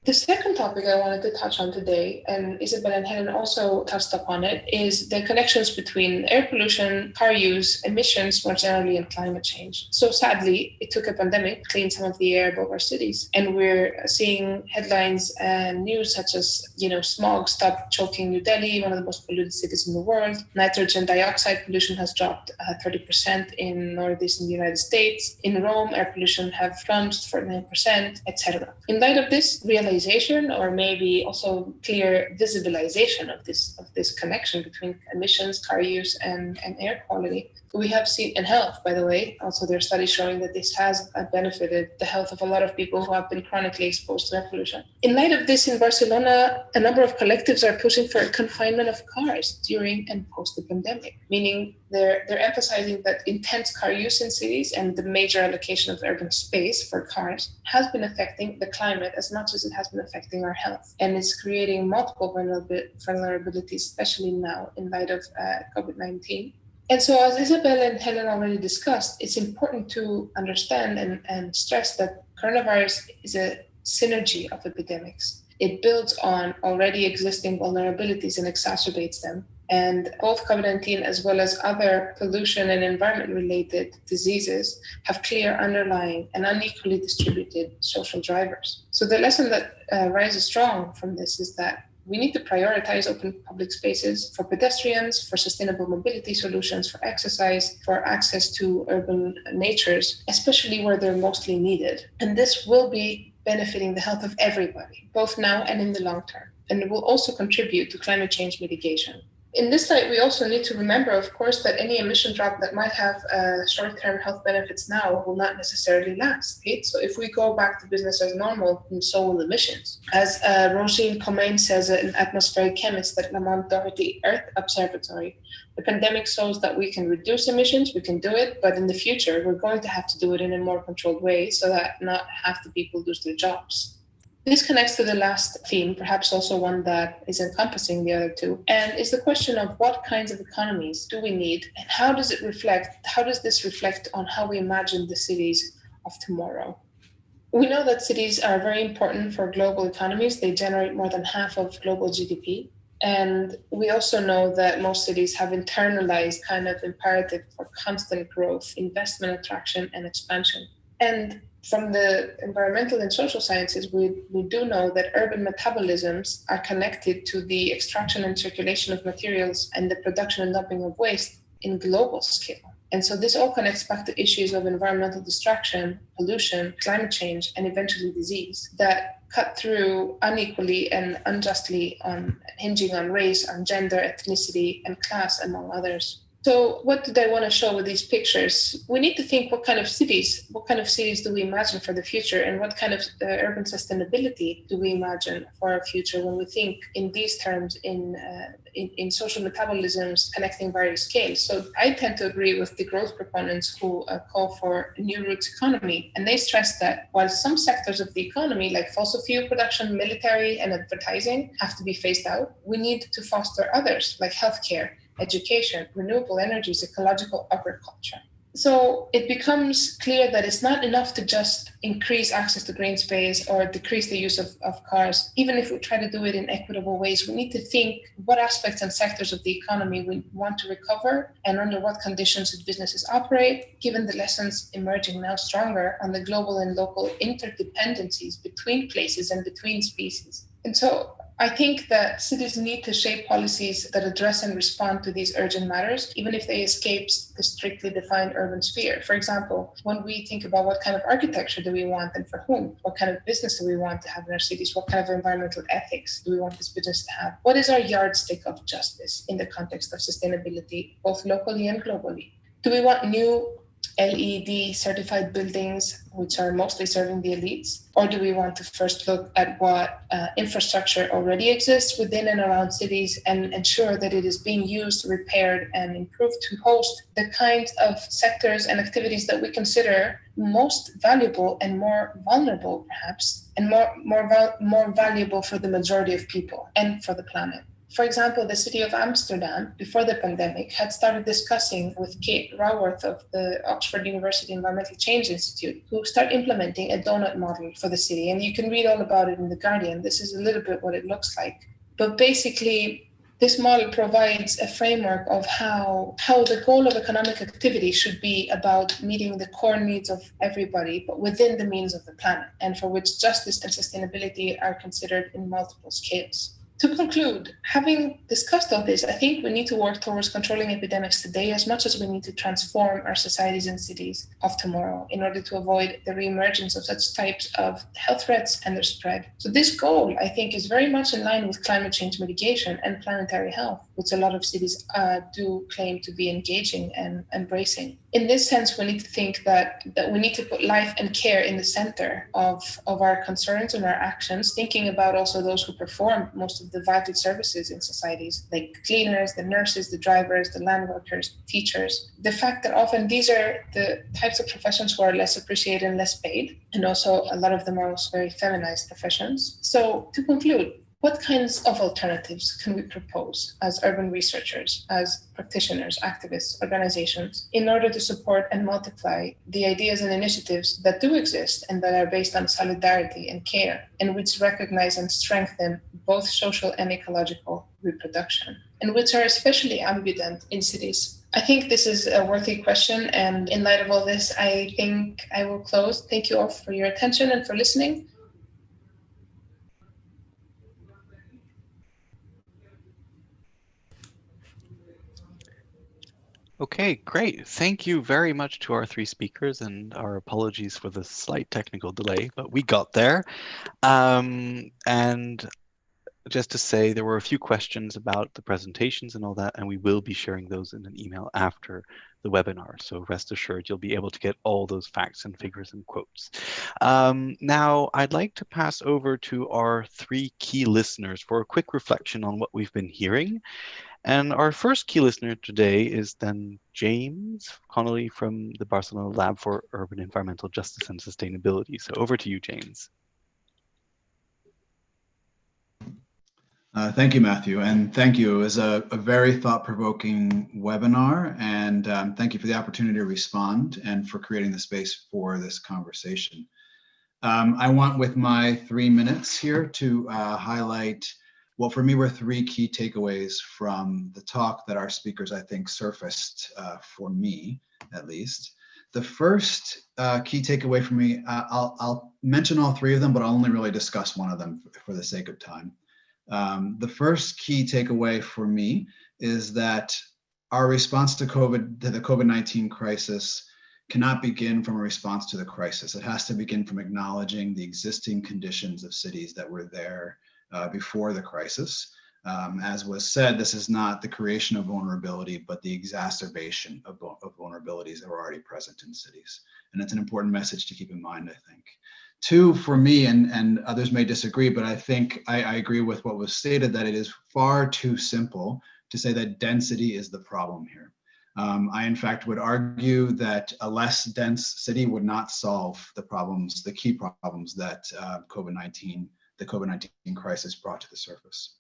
The second topic I wanted to touch on today, and Isabel and Helen also touched upon it, is the connections between air pollution, car use, emissions more generally, and climate change. So sadly, it took a pandemic to clean some of the air above our cities. And we're seeing headlines and news such as, smog stopped choking New Delhi, one of the most polluted cities in the world. Nitrogen dioxide pollution has dropped 30% in northeastern United States. In Rome, air pollution have plunged 49%, etc. In light of this realization, or maybe also clear visibilization of this connection between emissions, car use, and air quality, we have seen, and health, by the way, also there are studies showing that this has benefited the health of a lot of people who have been chronically exposed to air pollution. In light of this, in Barcelona, a number of collectives are pushing for a confinement of cars during and post the pandemic, meaning they're emphasizing that intense car use in cities and the major allocation of urban space for cars has been affecting the climate as much as it has been affecting our health. And it's creating multiple vulnerabilities, especially now in light of COVID-19. And so, as Isabel and Helen already discussed, it's important to understand and stress that coronavirus is a synergy of epidemics. It builds on already existing vulnerabilities and exacerbates them. And both COVID-19 as well as other pollution and environment-related diseases have clear underlying and unequally distributed social drivers. So the lesson that rises strong from this is that we need to prioritize open public spaces for pedestrians, for sustainable mobility solutions, for exercise, for access to urban natures, especially where they're mostly needed. And this will be benefiting the health of everybody, both now and in the long term. And it will also contribute to climate change mitigation. In this light, we also need to remember, of course, that any emission drop that might have short-term health benefits now will not necessarily last. Right? So if we go back to business as normal, so will emissions. As Roisin Comain says, an atmospheric chemist at Lamont Doherty Earth Observatory, the pandemic shows that we can reduce emissions, we can do it, but in the future, we're going to have to do it in a more controlled way so that not half the people lose their jobs. This connects to the last theme, perhaps also one that is encompassing the other two, and is the question of what kinds of economies do we need, and how does this reflect on how we imagine the cities of tomorrow? We know that cities are very important for global economies. They generate more than half of global GDP. And we also know that most cities have internalized kind of imperative for constant growth, investment attraction, and expansion. And from the environmental and social sciences, we do know that urban metabolisms are connected to the extraction and circulation of materials and the production and dumping of waste in global scale. And so this all connects back to issues of environmental destruction, pollution, climate change, and eventually disease that cut through unequally and unjustly hinging on race, on gender, ethnicity, and class, among others. So what did I want to show with these pictures? We need to think what kind of cities do we imagine for the future, and what kind of urban sustainability do we imagine for our future when we think in these terms in social metabolisms connecting various scales. So I tend to agree with the growth proponents who call for a new roots economy, and they stress that while some sectors of the economy like fossil fuel production, military, and advertising have to be phased out, we need to foster others like healthcare, education, renewable energies, ecological agriculture. So it becomes clear that it's not enough to just increase access to green space or decrease the use of cars. Even if we try to do it in equitable ways, we need to think what aspects and sectors of the economy we want to recover and under what conditions should businesses operate, given the lessons emerging now stronger on the global and local interdependencies between places and between species. And so I think that cities need to shape policies that address and respond to these urgent matters, even if they escape the strictly defined urban sphere. For example, when we think about what kind of architecture do we want and for whom, what kind of business do we want to have in our cities, what kind of environmental ethics do we want this business to have, what is our yardstick of justice in the context of sustainability, both locally and globally? Do we want new LEED certified buildings, which are mostly serving the elites? Or do we want to first look at what infrastructure already exists within and around cities and ensure that it is being used, repaired, and improved to host the kinds of sectors and activities that we consider most valuable and more vulnerable, perhaps, and more valuable for the majority of people and for the planet? For example, the city of Amsterdam, before the pandemic, had started discussing with Kate Raworth of the Oxford University Environmental Change Institute, who start implementing a donut model for the city. And you can read all about it in The Guardian. This is a little bit what it looks like. But basically, this model provides a framework of how the goal of economic activity should be about meeting the core needs of everybody, but within the means of the planet, and for which justice and sustainability are considered in multiple scales. To conclude, having discussed all this, I think we need to work towards controlling epidemics today as much as we need to transform our societies and cities of tomorrow in order to avoid the reemergence of such types of health threats and their spread. So this goal, I think, is very much in line with climate change mitigation and planetary health, which a lot of cities do claim to be engaging and embracing. In this sense, we need to think that we need to put life and care in the center of our concerns and our actions, thinking about also those who perform most of the vital services in societies, like cleaners, the nurses, the drivers, the land workers, teachers. The fact that often these are the types of professions who are less appreciated and less paid, and also a lot of them are also very feminized professions. So to conclude, what kinds of alternatives can we propose as urban researchers, as practitioners, activists, organizations, in order to support and multiply the ideas and initiatives that do exist and that are based on solidarity and care, and which recognize and strengthen both social and ecological reproduction, and which are especially ambient in cities? I think this is a worthy question, and in light of all this, I think I will close. Thank you all for your attention and for listening. Okay, great. Thank you very much to our three speakers, and our apologies for the slight technical delay, but we got there. And just to say there were a few questions about the presentations and all that, and we will be sharing those in an email after the webinar. So rest assured, you'll be able to get all those facts and figures and quotes. Now, I'd like to pass over to our 3 key listeners for a quick reflection on what we've been hearing. And our first key listener today is then James Connolly from the Barcelona Lab for Urban Environmental Justice and Sustainability. So over to you, James. Thank you, Matthew, and thank you. It was a very thought-provoking webinar, and thank you for the opportunity to respond and for creating the space for this conversation. I want, with my 3 minutes here, to highlight what for me were 3 key takeaways from the talk that our speakers, I think, surfaced, for me at least. The first key takeaway for me, I'll mention all 3 of them, but I'll only really discuss one of them for the sake of time. The first key takeaway for me is that our response to the COVID-19 crisis cannot begin from a response to the crisis. It has to begin from acknowledging the existing conditions of cities that were there before the crisis. As was said, this is not the creation of vulnerability, but the exacerbation of vulnerabilities that were already present in cities. And it's an important message to keep in mind, I think. 2, for me, and others may disagree, but I think I agree with what was stated, that it is far too simple to say that density is the problem here. I, in fact, would argue that a less dense city would not solve the problems, the key problems that the COVID-19 crisis brought to the surface.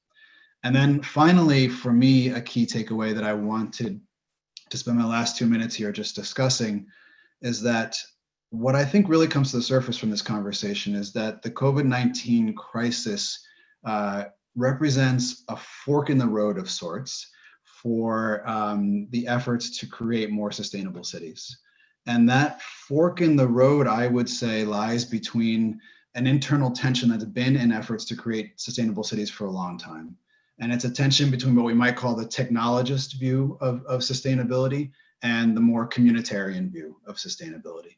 And then finally, for me, a key takeaway that I wanted to spend my last 2 minutes here just discussing is that what I think really comes to the surface from this conversation is that the COVID-19 crisis represents a fork in the road of sorts for the efforts to create more sustainable cities. And that fork in the road, I would say, lies between an internal tension that's been in efforts to create sustainable cities for a long time. And it's a tension between what we might call the technologist view of sustainability and the more communitarian view of sustainability.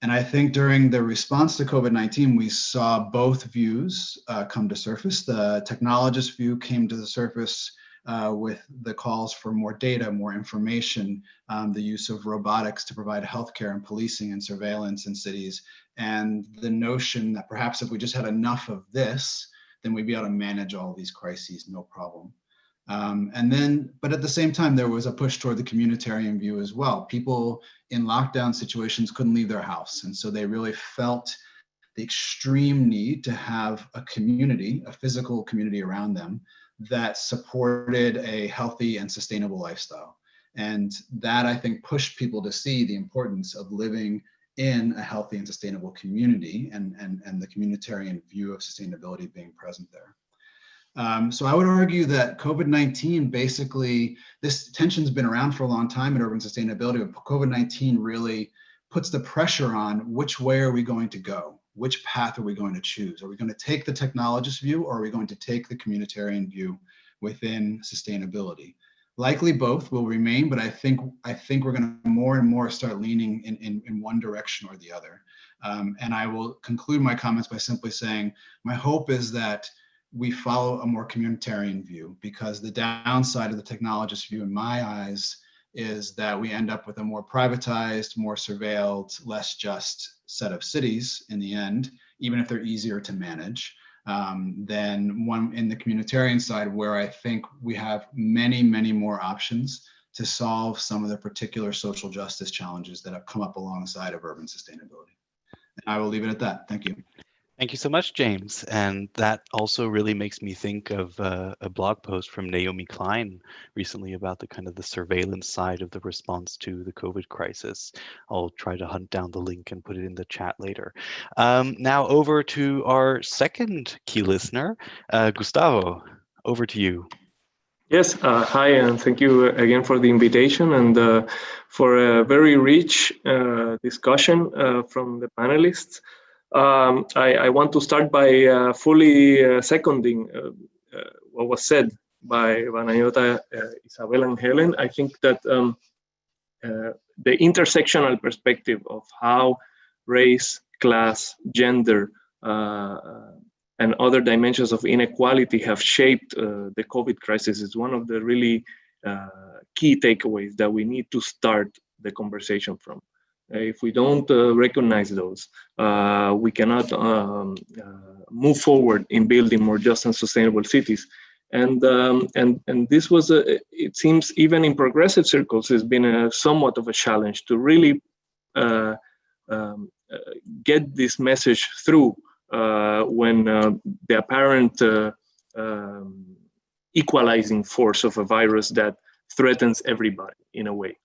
And I think during the response to COVID-19, we saw both views come to surface. The technologist view came to the surface with the calls for more data, more information, the use of robotics to provide healthcare and policing and surveillance in cities, and the notion that perhaps if we just had enough of this, then we'd be able to manage all these crises, no problem. But at the same time, there was a push toward the communitarian view as well. People in lockdown situations couldn't leave their house. And so they really felt the extreme need to have a community, a physical community around them that supported a healthy and sustainable lifestyle. And that, I think, pushed people to see the importance of living in a healthy and sustainable community and the communitarian view of sustainability being present there. So I would argue that COVID-19, basically, this tension's been around for a long time in urban sustainability, but COVID-19 really puts the pressure on which way are we going to go? Which path are we going to choose? Are we going to take the technologist view, or are we going to take the communitarian view within sustainability? Likely both will remain, but I think we're going to more and more start leaning in one direction or the other. And I will conclude my comments by simply saying, my hope is that we follow a more communitarian view, because the downside of the technologist view, in my eyes, is that we end up with a more privatized, more surveilled, less just set of cities in the end, even if they're easier to manage, than one in the communitarian side, where I think we have many, many more options to solve some of the particular social justice challenges that have come up alongside of urban sustainability. And I will leave it at that. Thank you. Thank you so much, James. And that also really makes me think of a blog post from Naomi Klein recently about the kind of the surveillance side of the response to the COVID crisis. I'll try to hunt down the link and put it in the chat later. Now over to our second key listener, Gustavo, over to you. Yes, hi, and thank you again for the invitation and for a very rich discussion from the panelists. I want to start by fully seconding what was said by Vanayota, Isabel, and Helen. I think that the intersectional perspective of how race, class, gender and other dimensions of inequality have shaped the COVID crisis is one of the really key takeaways that we need to start the conversation from. If we don't recognize those, we cannot move forward in building more just and sustainable cities. And this was, it seems, even in progressive circles, has been somewhat of a challenge to really get this message through when the apparent equalizing force of a virus that threatens everybody in a way.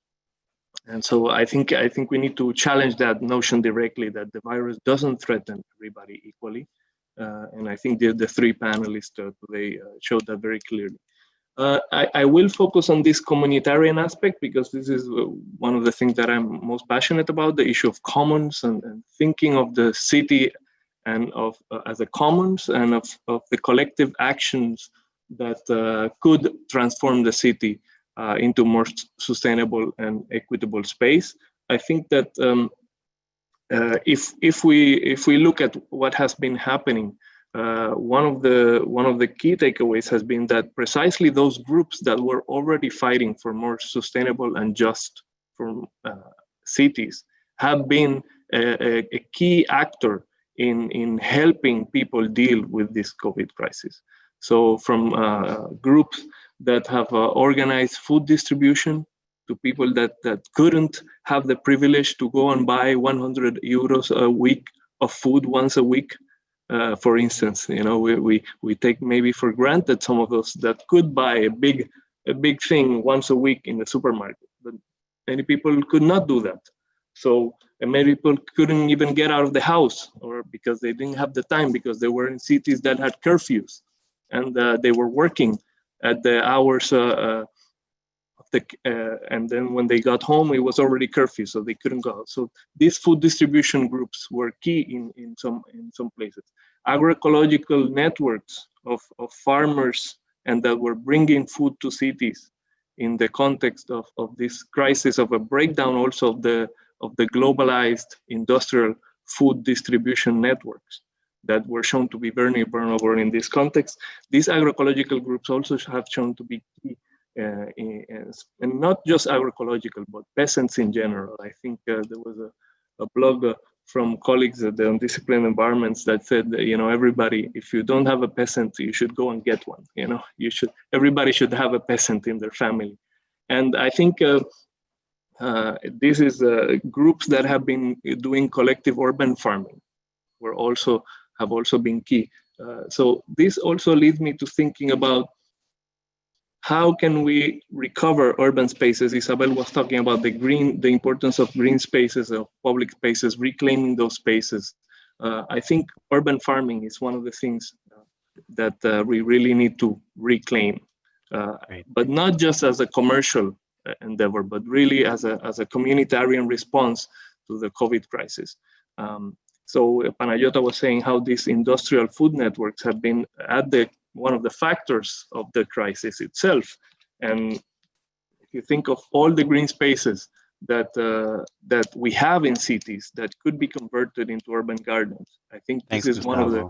And so I think we need to challenge that notion directly, that the virus doesn't threaten everybody equally. And I think the three panelists today showed that very clearly. I will focus on this communitarian aspect because this is one of the things that I'm most passionate about, the issue of commons and thinking of the city and of as a commons and of the collective actions that could transform the city into more sustainable and equitable space. I think that if we look at what has been happening, one of the key takeaways has been that precisely those groups that were already fighting for more sustainable and just cities have been a key actor in helping people deal with this COVID crisis. So from groups that have organized food distribution to people that couldn't have the privilege to go and buy 100 euros a week of food once a week. For instance, you know, we take maybe for granted some of those that could buy a big thing once a week in the supermarket, but many people could not do that. So and many people couldn't even get out of the house, or because they didn't have the time, because they were in cities that had curfews, and they were working at the hours and then when they got home, it was already curfew, so they couldn't go out. So these food distribution groups were key in some places. Agroecological networks of farmers and that were bringing food to cities in the context of this crisis, of a breakdown also of the globalized industrial food distribution networks that were shown to be very vulnerable in this context. These agroecological groups also have shown to be key, and not just agroecological, but peasants in general. I think there was a blog from colleagues at the Undisciplined Environments that said that, you know, everybody, if you don't have a peasant, you should go and get one. You know, everybody should have a peasant in their family. And I think this is groups that have been doing collective urban farming have also been key. So this also leads me to thinking about how can we recover urban spaces. Isabel was talking about the importance of green spaces, of public spaces, reclaiming those spaces. I think urban farming is one of the things that we really need to reclaim, but not just as a commercial endeavor, but really as a communitarian response to the COVID crisis. So Panayota was saying how these industrial food networks have been at one of the factors of the crisis itself. And if you think of all the green spaces that we have in cities that could be converted into urban gardens, I think this is one of the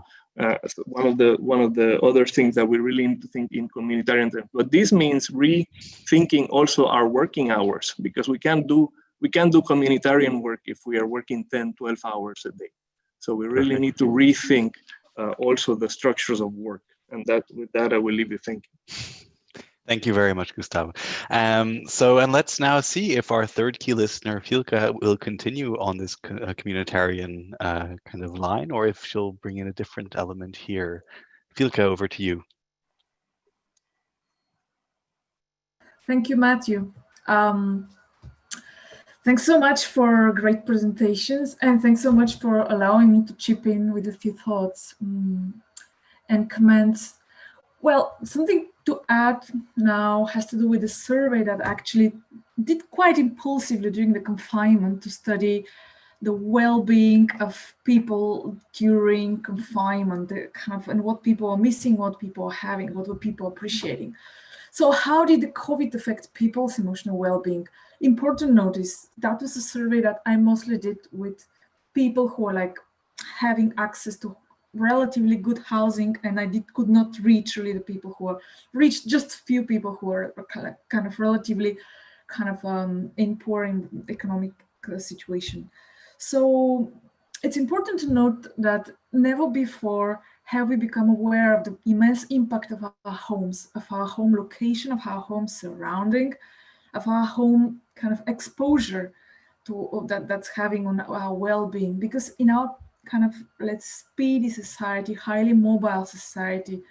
other things that we really need to think in communitarian terms. But this means rethinking also our working hours, because we can't do communitarian work if we are working 10, 12 hours a day. So we really need to rethink also the structures of work. And with that, I will leave you thinking. Thank you very much, Gustavo. And let's now see if our third key listener, Filka, will continue on this communitarian kind of line, or if she'll bring in a different element here. Filka, over to you. Thank you, Matthew. Thanks so much for great presentations, and thanks so much for allowing me to chip in with a few thoughts and comments. Well, something to add now has to do with the survey that I actually did quite impulsively during the confinement to study the well-being of people during confinement, and what people are missing, what people are having, what were people appreciating. So how did the COVID affect people's emotional well-being? Important notice, that was a survey that I mostly did with people who are like having access to relatively good housing, and I could not reach really the people who reached just few people who are kind of relatively in poor in economic situation. So it's important to note that never before have we become aware of the immense impact of our homes, of our home location, of our home surrounding, of our home kind of exposure to that's having on our well-being. Because in our kind of, let's speedy society, highly mobile society,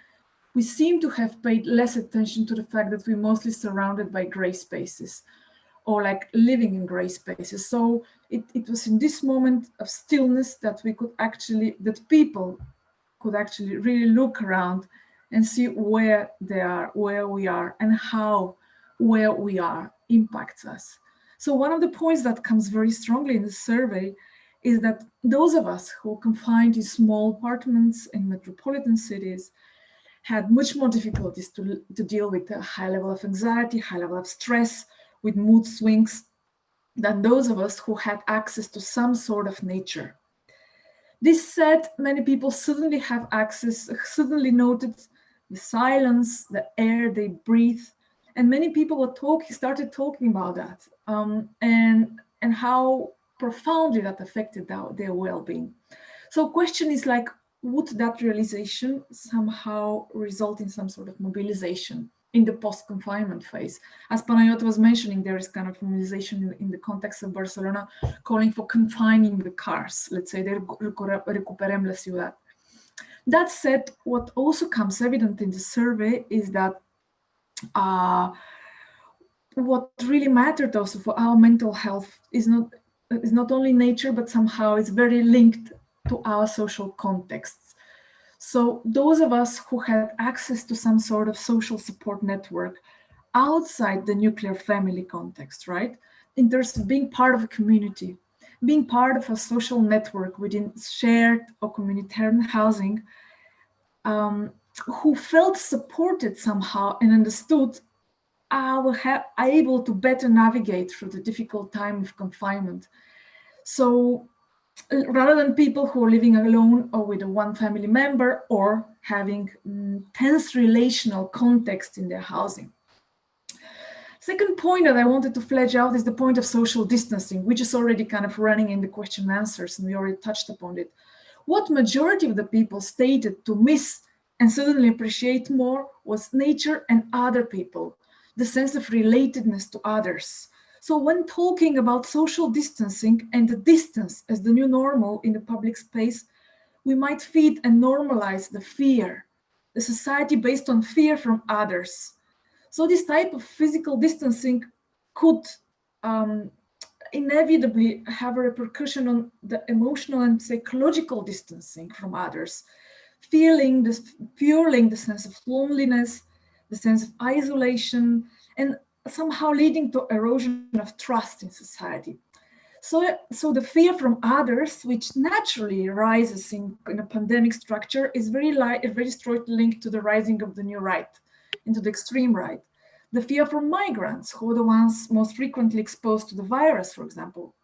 we seem to have paid less attention to the fact that we're mostly surrounded by gray spaces, or like living in gray spaces. So it was in this moment of stillness that we could actually, that people could actually really look around and see where they are, where we are, and how where we are impacts us. So one of the points that comes very strongly in the survey is that those of us who are confined in small apartments in metropolitan cities had much more difficulties to deal with a high level of anxiety, high level of stress, with mood swings, than those of us who had access to some sort of nature. This said, many people suddenly have access, suddenly noted the silence, the air they breathe, and many people started talking about that, and how profoundly that affected their well-being. So question is like, would that realization somehow result in some sort of mobilization in the post-confinement phase? As Panayota was mentioning, there is kind of mobilization in the context of Barcelona calling for confining the cars, let's say, recuperem la ciudad. That said, what also comes evident in the survey is that what really mattered also for our mental health is not only nature, but somehow it's very linked to our social contexts. So those of us who had access to some sort of social support network outside the nuclear family context, right? In terms of being part of a community, being part of a social network within shared or communitarian housing, who felt supported somehow and understood, were able to better navigate through the difficult time of confinement. So rather than people who are living alone or with a one family member or having tense relational context in their housing. Second point that I wanted to flesh out is the point of social distancing, which is already kind of running in the question and answers, and we already touched upon it. What majority of the people stated to miss and suddenly appreciate more was nature and other people, the sense of relatedness to others. So when talking about social distancing and the distance as the new normal in the public space, we might feed and normalize the fear, the society based on fear from others. So this type of physical distancing could inevitably have a repercussion on the emotional and psychological distancing from others, fueling the sense of loneliness, the sense of isolation, and somehow leading to erosion of trust in society. So the fear from others, which naturally rises in a pandemic structure, is very strongly linked to the rising of the new right, into the extreme right. The fear from migrants, who are the ones most frequently exposed to the virus, for example.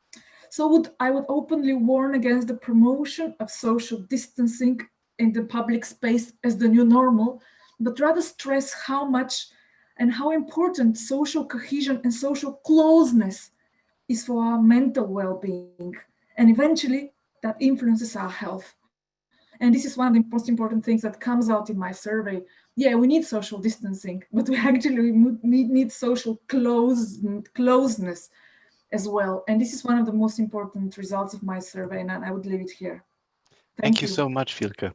So I would openly warn against the promotion of social distancing in the public space as the new normal, but rather stress how much and how important social cohesion and social closeness is for our mental well-being. And eventually that influences our health. And this is one of the most important things that comes out in my survey. Yeah, we need social distancing, but we actually need social closeness as well. And this is one of the most important results of my survey, and I would leave it here. Thank you so much, Filke.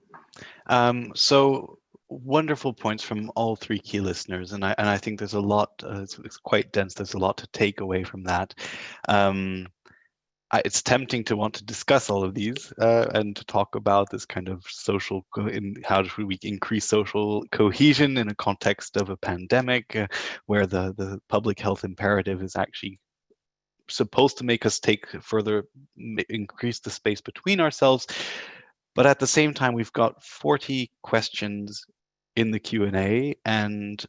So wonderful points from all three key listeners, and I think there's a lot. It's quite dense. There's a lot to take away from that. It's tempting to want to discuss all of these and to talk about this kind of social, how do we increase social cohesion in a context of a pandemic, where the public health imperative is actually supposed to make us increase the space between ourselves. But at the same time, we've got 40 questions in the Q&A, and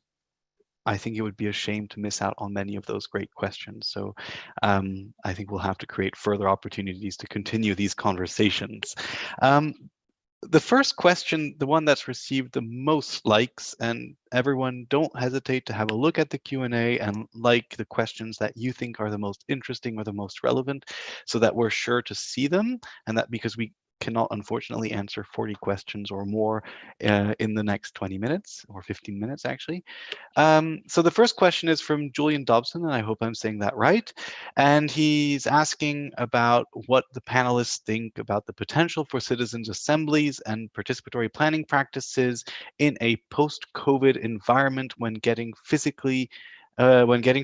I think it would be a shame to miss out on many of those great questions. So I think we'll have to create further opportunities to continue these conversations. the first question, the one that's received the most likes, and everyone don't hesitate to have a look at the Q&A and like the questions that you think are the most interesting or the most relevant, so that we're sure to see them, and that because we cannot unfortunately answer 40 questions or more in the next 20 minutes or 15 minutes actually. So the first question is from Julian Dobson, and I hope I'm saying that right. And he's asking about what the panelists think about the potential for citizens' assemblies and participatory planning practices in a post-COVID environment when getting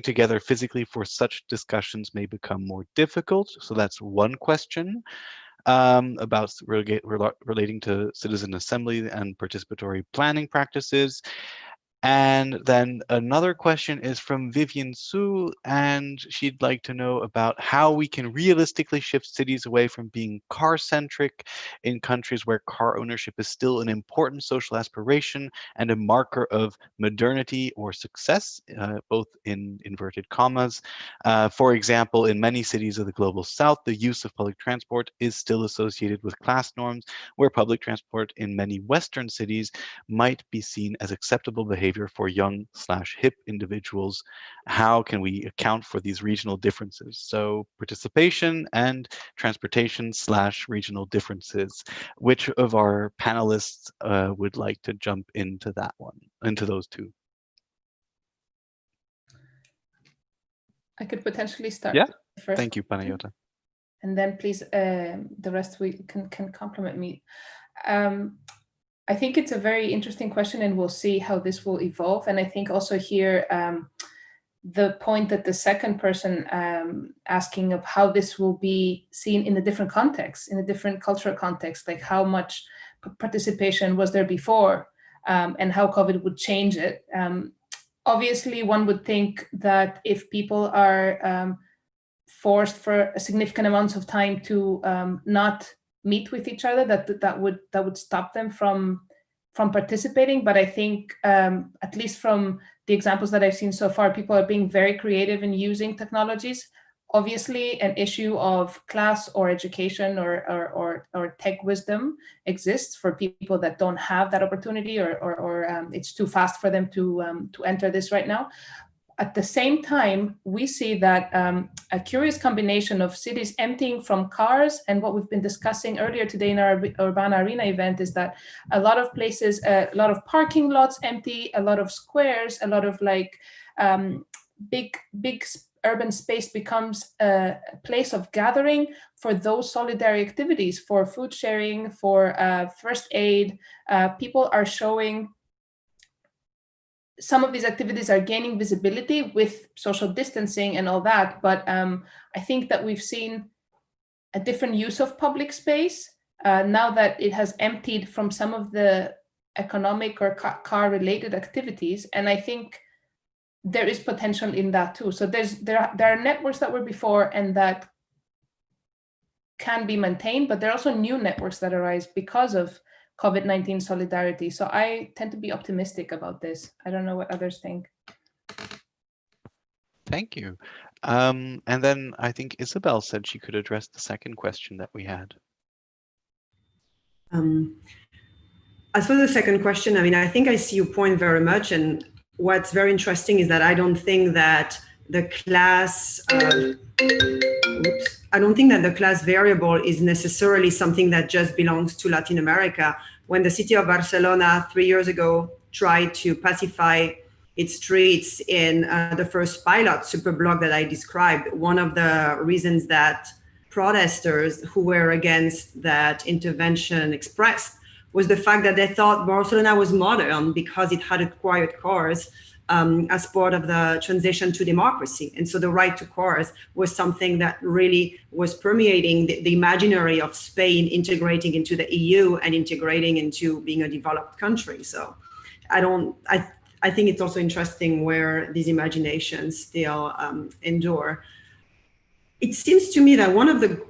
together physically for such discussions may become more difficult. So that's one question. About relating to citizen assembly and participatory planning practices. And then another question is from Vivian Su, and she'd like to know about how we can realistically shift cities away from being car-centric in countries where car ownership is still an important social aspiration and a marker of modernity or success, both in inverted commas. For example, in many cities of the global south, the use of public transport is still associated with class norms, where public transport in many Western cities might be seen as acceptable behavior for young/hip individuals. How can we account for these regional differences? So participation and transportation/regional differences. Which of our panelists would like to jump into that one, into those two? I could potentially start. Yeah, first. Thank you, Panayota. And then please, the rest we can compliment me. I think it's a very interesting question, and we'll see how this will evolve. And I think also here, the point that the second person asking of how this will be seen in a different context, in a different cultural context, like how much participation was there before, and how COVID would change it. Obviously, one would think that if people are forced for a significant amounts of time to not meet with each other, that would stop them from participating. But I think, at least from the examples that I've seen so far, people are being very creative in using technologies. Obviously, an issue of class or education or tech wisdom exists for people that don't have that opportunity, or it's too fast for them to enter this right now. At the same time, we see that a curious combination of cities emptying from cars, and what we've been discussing earlier today in our Urbana Arena event is that a lot of places, a lot of parking lots empty, a lot of squares, a lot of like big urban space becomes a place of gathering for those solidarity activities, for food sharing, for first aid. People are showing. Some of these activities are gaining visibility with social distancing and all that, but I think that we've seen a different use of public space now that it has emptied from some of the economic or car-related activities, and I think there is potential in that too. So there are networks that were before and that can be maintained, but there are also new networks that arise because of COVID-19 solidarity. So I tend to be optimistic about this. I don't know what others think. Thank you. And then I think Isabel said she could address the second question that we had. As for the second question, I mean, I think I see your point very much. And what's very interesting is that I don't think that the class variable is necessarily something that just belongs to Latin America. When the city of Barcelona 3 years ago tried to pacify its streets in the first pilot superblock that I described, one of the reasons that protesters who were against that intervention expressed was the fact that they thought Barcelona was modern because it had acquired cars as part of the transition to democracy. And so the right to cars was something that really was permeating the imaginary of Spain integrating into the EU and integrating into being a developed country. So I think it's also interesting where these imaginations still endure. It seems to me that one of the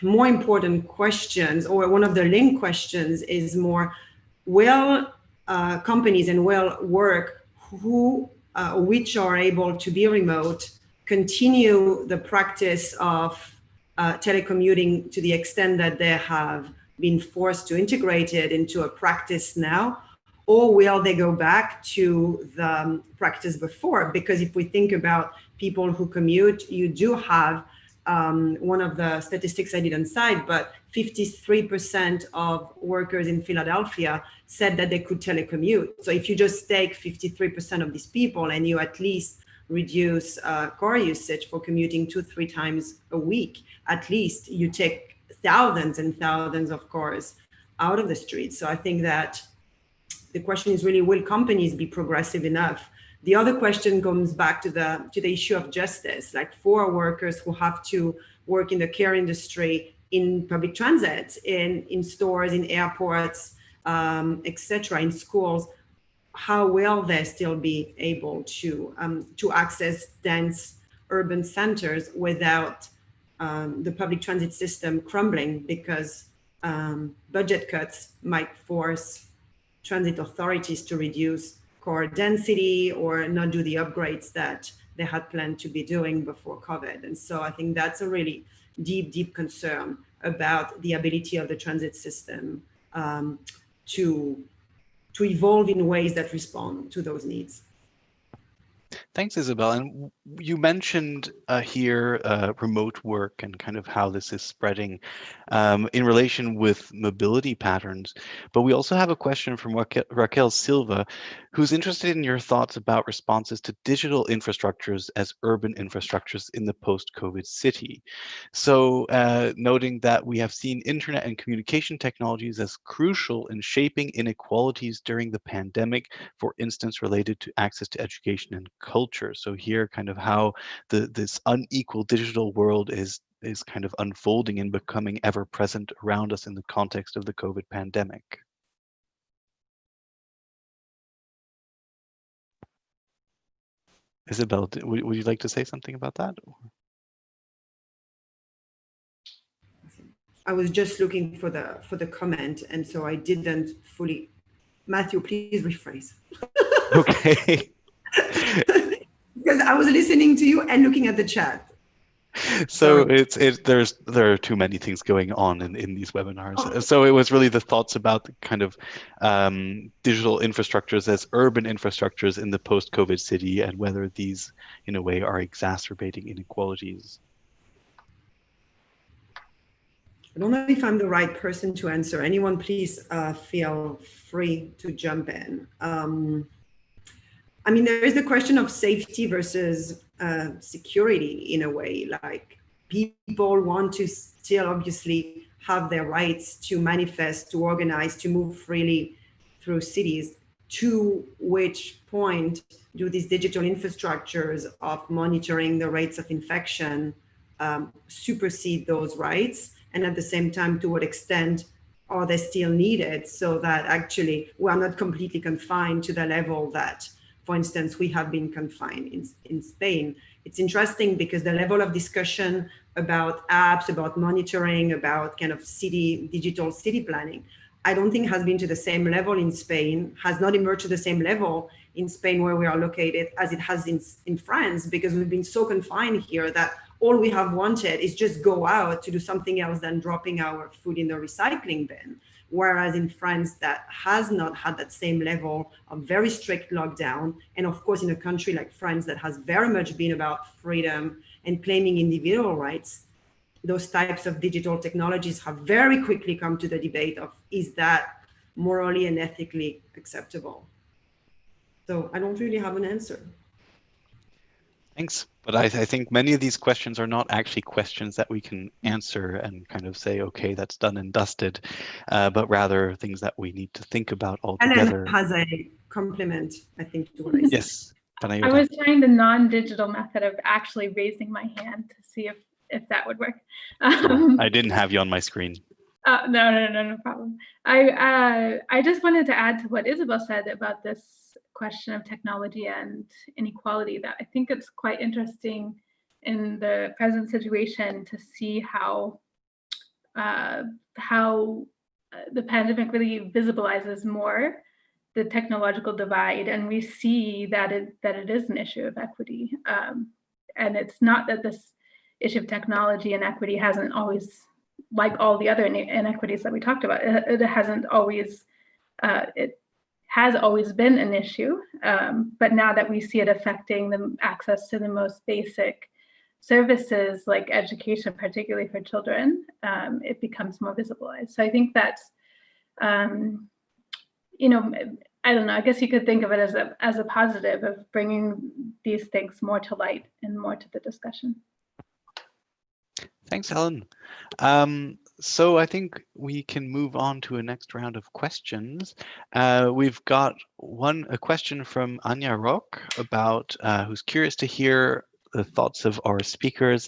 more important questions, or one of the link questions, is more, will companies and will work which are able to be remote continue the practice of telecommuting to the extent that they have been forced to integrate it into a practice now, or will they go back to the practice before? Because if we think about people who commute, you do have one of the statistics I didn't cite, but 53% of workers in Philadelphia said that they could telecommute. So if you just take 53% of these people and you at least reduce car usage for commuting 2-3 times a week, at least you take thousands and thousands of cars out of the streets. So I think that the question is really, will companies be progressive enough? The other question comes back to the issue of justice, like for workers who have to work in the care industry, in public transit, in stores, in airports, etc., in schools. How will they still be able to access dense urban centers without the public transit system crumbling because budget cuts might force transit authorities to reduce car density or not do the upgrades that they had planned to be doing before COVID? And so I think that's a really deep, deep concern about the ability of the transit system to evolve in ways that respond to those needs. Thanks, Isabel. And you mentioned here remote work and kind of how this is spreading in relation with mobility patterns. But we also have a question from Raquel Silva, who's interested in your thoughts about responses to digital infrastructures as urban infrastructures in the post-COVID city. So noting that we have seen internet and communication technologies as crucial in shaping inequalities during the pandemic, for instance, related to access to education and culture. So here kind of how this unequal digital world is kind of unfolding and becoming ever present around us in the context of the COVID pandemic. Isabel, would you like to say something about that? I was just looking for the comment, and so I didn't fully. Matthew, please rephrase. Okay. Because I was listening to you and looking at the chat. So there are too many things going on in these webinars. Oh. So it was really the thoughts about the kind of digital infrastructures as urban infrastructures in the post-COVID city and whether these, in a way, are exacerbating inequalities. I don't know if I'm the right person to answer. Anyone, please feel free to jump in. I mean, there is the question of safety versus security in a way. Like, people want to still obviously have their rights to manifest, to organize, to move freely through cities. To which point do these digital infrastructures of monitoring the rates of infection supersede those rights? And at the same time, to what extent are they still needed so that actually we are not completely confined to the level that, for instance, we have been confined in Spain? It's interesting because the level of discussion about apps, about monitoring, about kind of digital city planning, I don't think has been to the same level in Spain, has not emerged to the same level in Spain where we are located as it has in France, because we've been so confined here that all we have wanted is just go out to do something else than dropping our food in the recycling bin. Whereas in France, that has not had that same level of very strict lockdown. And of course, in a country like France that has very much been about freedom and claiming individual rights, those types of digital technologies have very quickly come to the debate of, is that morally and ethically acceptable? So I don't really have an answer. Thanks. But I think many of these questions are not actually questions that we can answer and kind of say, okay, that's done and dusted, but rather things that we need to think about altogether. Ellen has a compliment, I think, to what I said. Yes. I was trying the non-digital method of actually raising my hand to see if that would work. I didn't have you on my screen. No problem. I just wanted to add to what Isabel said about this question of technology and inequality, that I think it's quite interesting in the present situation to see how the pandemic really visibilizes more the technological divide, and we see that it is an issue of equity, and it's not that this issue of technology and equity hasn't always like all the other inequities that we talked about, it hasn't always, it has always been an issue, but now that we see it affecting the access to the most basic services like education, particularly for children, it becomes more visibilized. So I think that's, you know, I don't know, I guess you could think of it as a positive of bringing these things more to light and more to the discussion. Thanks, Helen. So I think we can move on to a next round of questions. We've got a question from Anya Rock about who's curious to hear the thoughts of our speakers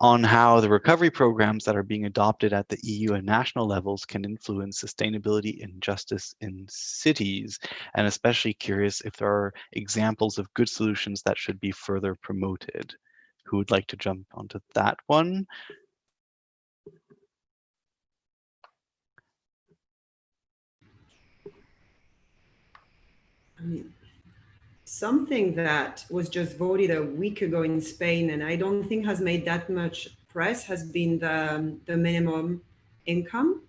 on how the recovery programs that are being adopted at the EU and national levels can influence sustainability and justice in cities, and especially curious if there are examples of good solutions that should be further promoted. Who would like to jump onto that one? I mean, something that was just voted a week ago in Spain, and I don't think has made that much press, has been the minimum income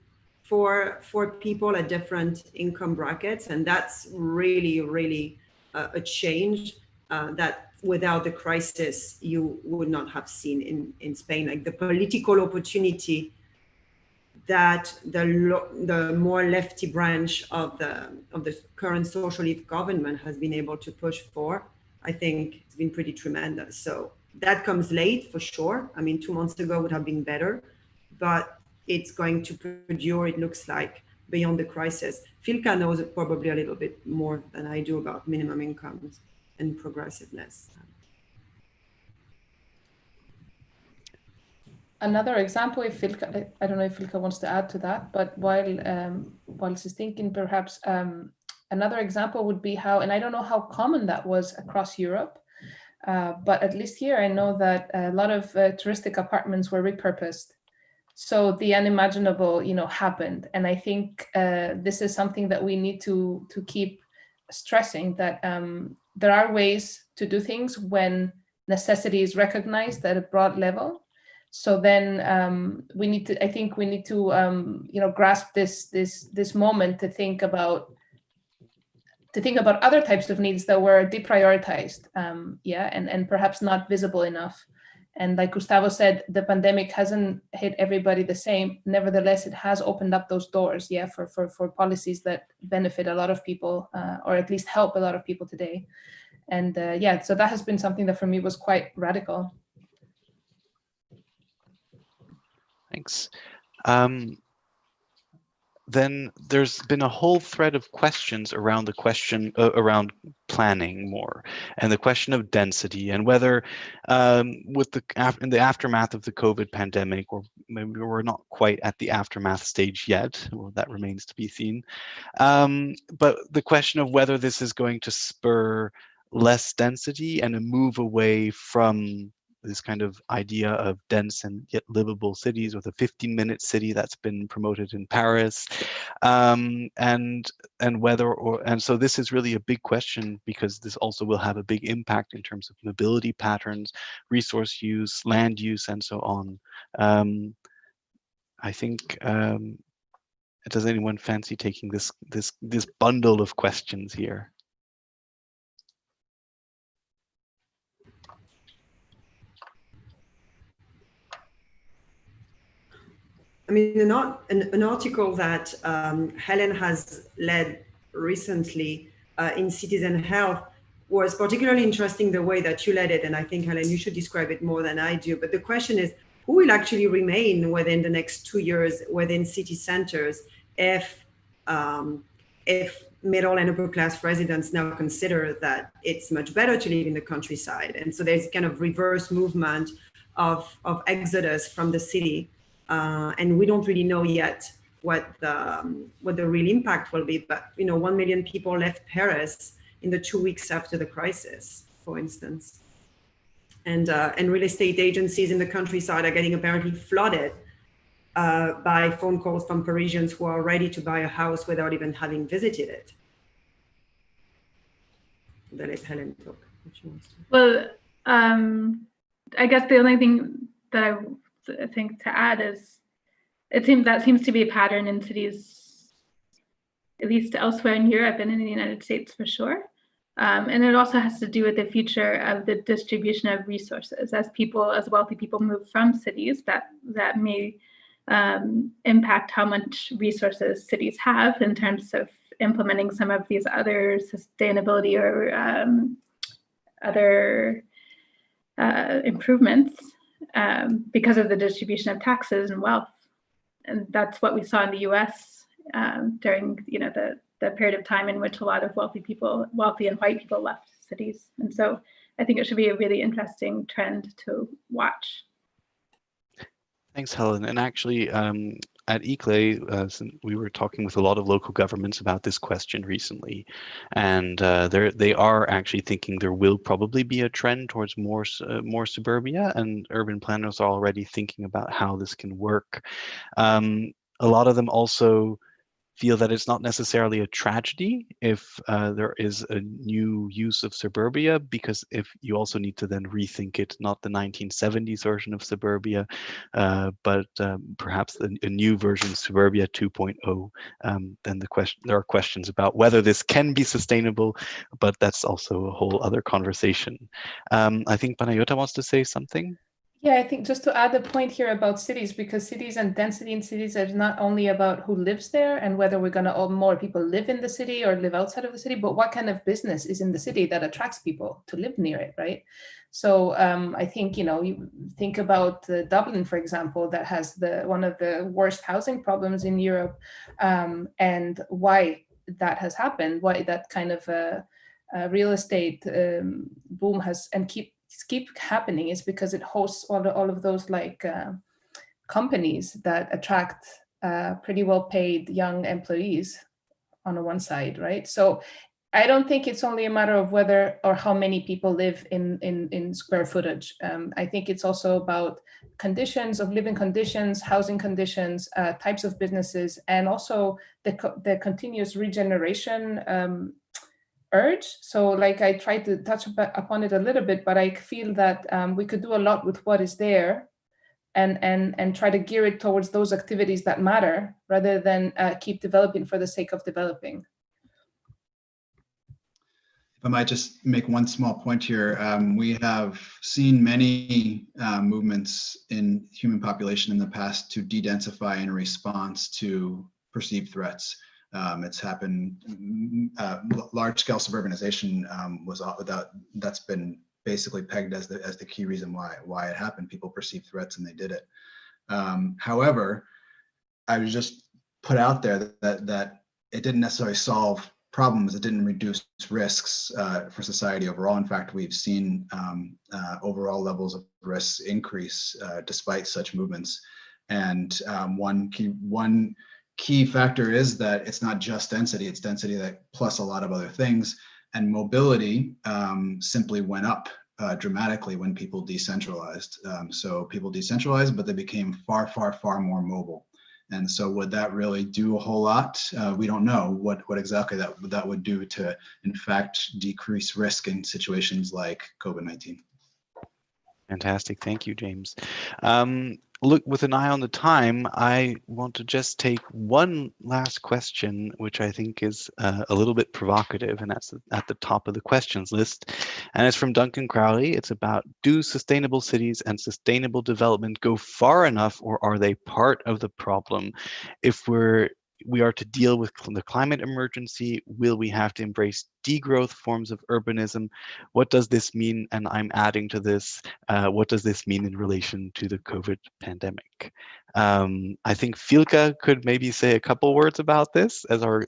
for people at different income brackets. And that's really, really a change that without the crisis, you would not have seen in Spain. Like the political opportunity that the more lefty branch of the current socialist government has been able to push for, I think it's been pretty tremendous. So that comes late for sure. I mean, 2 months ago would have been better, but it's going to perdure, it looks like, beyond the crisis. Filka knows probably a little bit more than I do about minimum incomes and progressiveness. Another example, if Filka, I don't know if Filka wants to add to that, but while she's thinking, perhaps another example would be how, and I don't know how common that was across Europe, but at least here I know that a lot of touristic apartments were repurposed. So the unimaginable, happened, and I think this is something that we need to keep stressing, that there are ways to do things when necessity is recognized at a broad level. So then we need to, grasp this moment to think about other types of needs that were deprioritized, and perhaps not visible enough. And like Gustavo said, the pandemic hasn't hit everybody the same. Nevertheless, it has opened up those doors, for policies that benefit a lot of people, or at least help a lot of people today. And so that has been something that for me was quite radical. Thanks. Then there's been a whole thread of questions around the question around planning more, and the question of density, and whether in the aftermath of the COVID pandemic, or maybe we're not quite at the aftermath stage yet, well, that remains to be seen. But the question of whether this is going to spur less density and a move away from this kind of idea of dense and yet livable cities, with a 15-minute city that's been promoted in Paris, and so this is really a big question, because this also will have a big impact in terms of mobility patterns, resource use, land use, and so on. I think, does anyone fancy taking this bundle of questions here? I mean, an article that Helen has led recently in Citizen Health was particularly interesting, the way that you led it. And I think, Helen, you should describe it more than I do. But the question is, who will actually remain within the next 2 years within city centers if middle and upper class residents now consider that it's much better to live in the countryside? And so there's kind of reverse movement of exodus from the city. And we don't really know yet what the real impact will be. But 1 million people left Paris in the 2 weeks after the crisis, for instance. And real estate agencies in the countryside are getting apparently flooded by phone calls from Parisians who are ready to buy a house without even having visited it. I'll let Helen talk if she wants to. Well, I guess the only thing that I think to add is that seems to be a pattern in cities, at least elsewhere in Europe and in the United States for sure. And it also has to do with the future of the distribution of resources as wealthy people move from cities, that may impact how much resources cities have in terms of implementing some of these other sustainability or other improvements because of the distribution of taxes and wealth. And that's what we saw in the US during the period of time in which a lot of wealthy and white people left cities. And so I think it should be a really interesting trend to watch. Thanks, Helen. And actually, at ICLEI, we were talking with a lot of local governments about this question recently, and they are actually thinking there will probably be a trend towards more suburbia, and urban planners are already thinking about how this can work. A lot of them also feel that it's not necessarily a tragedy if there is a new use of suburbia, because if you also need to then rethink it, not the 1970s version of suburbia, but perhaps a new version of suburbia 2.0. Then there are questions about whether this can be sustainable, but that's also a whole other conversation. I think Panayota wants to say something. Yeah, I think just to add a point here about cities, because cities and density in cities is not only about who lives there and whether we're going to more people live in the city or live outside of the city, but what kind of business is in the city that attracts people to live near it, right? So I think, you think about Dublin, for example, that has one of the worst housing problems in Europe, and why that has happened, why that kind of real estate boom has and keep happening is because it hosts all of those companies that attract pretty well paid young employees on the one side, right? So I don't think it's only a matter of whether or how many people live in square footage. I think it's also about conditions of living conditions, housing conditions, types of businesses, and also the continuous regeneration urge. So I tried to touch upon it a little bit, but I feel that we could do a lot with what is there and try to gear it towards those activities that matter rather than keep developing for the sake of developing. If I might just make one small point here, we have seen many movements in human population in the past to de-densify in response to perceived threats. It's happened, large-scale suburbanization that's been basically pegged as the key reason why it happened. People perceived threats and they did it. However, I would just put out there that it didn't necessarily solve problems. It didn't reduce risks for society overall. In fact, we've seen overall levels of risks increase despite such movements. And one key factor is that it's not just density, it's density that plus a lot of other things. And mobility simply went up dramatically when people decentralized. So people decentralized, but they became far, far, far more mobile. And so would that really do a whole lot? We don't know what exactly that would do to, in fact, decrease risk in situations like COVID-19. Fantastic. Thank you, James. Look, with an eye on the time, I want to just take one last question, which I think is a little bit provocative, and that's at the top of the questions list. And it's from Duncan Crowley. It's about, do sustainable cities and sustainable development go far enough, or are they part of the problem? If we are to deal with the climate emergency, will we have to embrace degrowth forms of urbanism? What does this mean? And I'm adding to this, what does this mean in relation to the COVID pandemic? I think Filka could maybe say a couple words about this as our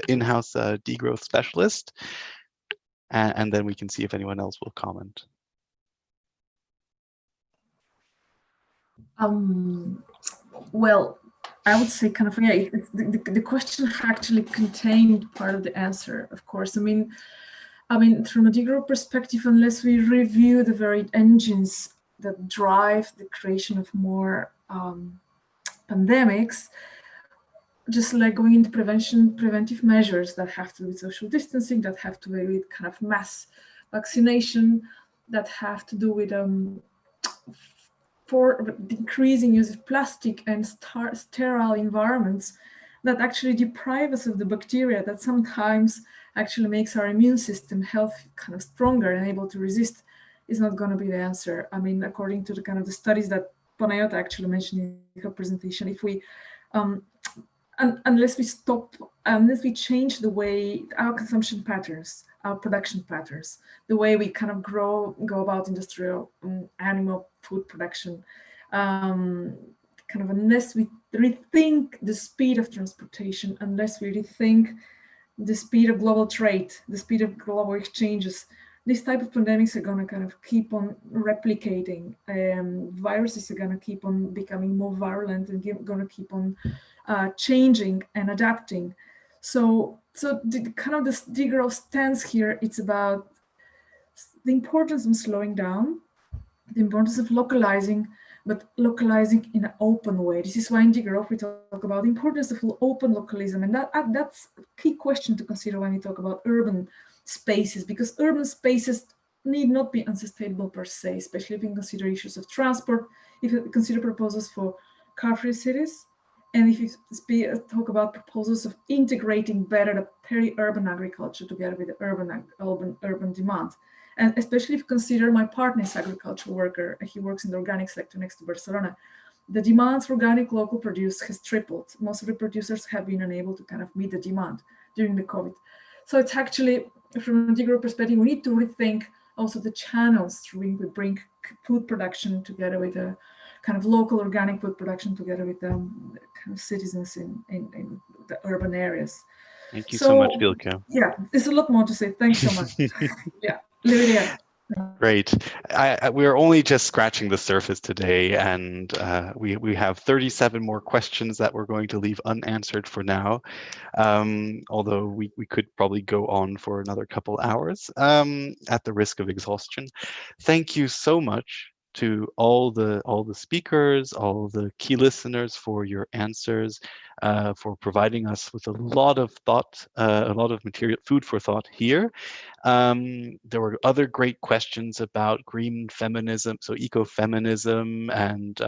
in-house degrowth specialist. And then we can see if anyone else will comment. Well, I would say kind of, yeah, the question actually contained part of the answer, of course. I mean, from a degrowth perspective, unless we review the very engines that drive the creation of more pandemics, just like going into preventive measures that have to do with social distancing, that have to do with kind of mass vaccination, that have to do with for decreasing use of plastic and sterile environments that actually deprive us of the bacteria that sometimes actually makes our immune system health kind of stronger and able to resist, is not going to be the answer. I mean, according to the kind of the studies that Panayota actually mentioned in her presentation, if we unless we change the way our consumption patterns, our production patterns, the way we kind of go about industrial animal food production, kind of unless we rethink the speed of transportation, unless we rethink the speed of global trade, the speed of global exchanges, these type of pandemics are going to kind of keep on replicating. Viruses are going to keep on becoming more virulent and going to keep on changing and adapting. So the kind of this degrowth stance here, it's about the importance of slowing down, the importance of localizing, but localizing in an open way. This is why in degrowth we talk about the importance of open localism, and that's a key question to consider when we talk about urban spaces, because urban spaces need not be unsustainable per se, especially if you consider issues of transport, if you consider proposals for car-free cities, and if you talk about proposals of integrating better the peri-urban agriculture together with the urban demand. And especially if you consider my partner is agricultural worker, he works in the organic sector next to Barcelona, the demand for organic local produce has tripled. Most of the producers have been unable to kind of meet the demand during the COVID. So it's actually, from a degrowth perspective, we need to rethink also the channels through which we bring food production together with a kind of local organic food production together with kind of citizens in the urban areas. Thank you so much, Vilka. Yeah, there's a lot more to say. Thanks so much. Yeah, leave it there. Great. We're only just scratching the surface today, and we have 37 more questions that we're going to leave unanswered for now, although we could probably go on for another couple hours at the risk of exhaustion. Thank you so much to all the speakers, all the key listeners for your answers, for providing us with a lot of thought, a lot of material, food for thought here. There were other great questions about green feminism, so ecofeminism and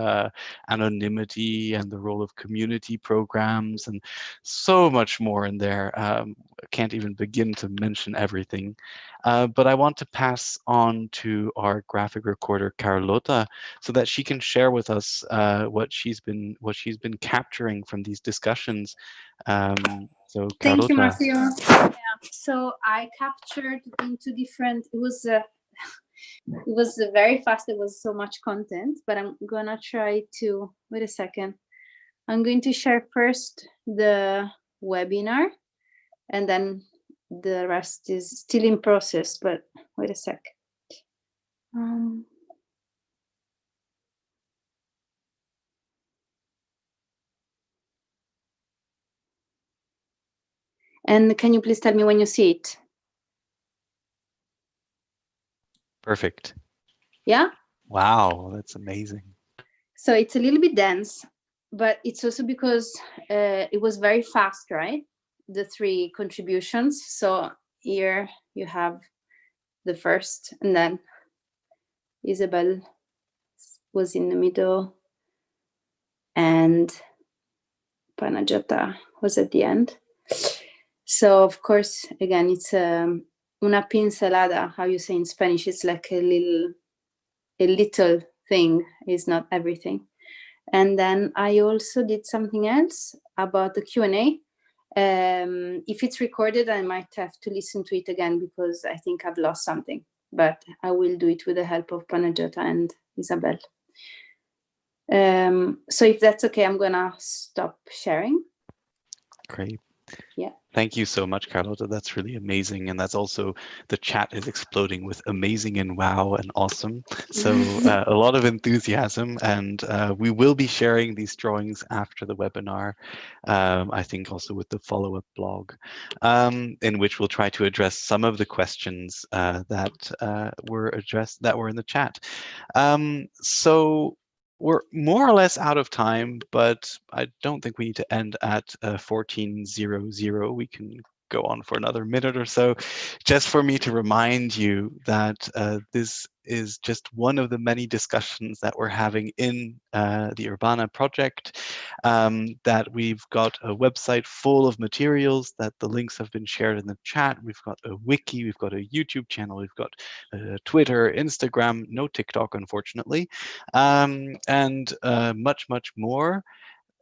anonymity and the role of community programs and so much more in there. I can't even begin to mention everything. But I want to pass on to our graphic recorder, Carlota, so that she can share with us what she's been capturing from these discussions. So Thank you, Carlota. Marcio. Yeah. So I captured into different. It was very fast. It was so much content, but I'm gonna try to wait a second. I'm going to share first the webinar, and then the rest is still in process. But wait a sec. And can you please tell me when you see it? Perfect. Yeah? Wow, that's amazing. So it's a little bit dense, but it's also because it was very fast, right? The 3 contributions. So here you have the first, and then Isabel was in the middle, and Panayota was at the end. So of course, again, it's una pincelada, how you say in Spanish. It's like a little thing, is not everything. And then I also did something else about the Q&A. If it's recorded, I might have to listen to it again because I think I've lost something, but I will do it with the help of Panayota and Isabel. So if that's okay, I'm gonna stop sharing. Great. Yeah. Thank you so much, Carlota. That's really amazing. And that's also, the chat is exploding with amazing and wow and awesome. So a lot of enthusiasm, and we will be sharing these drawings after the webinar, I think also with the follow-up blog, in which we'll try to address some of the questions that were in the chat. So we're more or less out of time, but I don't think we need to end at 14:00. We can go on for another minute or so, just for me to remind you that this is just one of the many discussions that we're having in the Urbana project, that we've got a website full of materials that the links have been shared in the chat. We've got a wiki, we've got a YouTube channel, we've got Twitter, Instagram, no TikTok, unfortunately, and much, much more.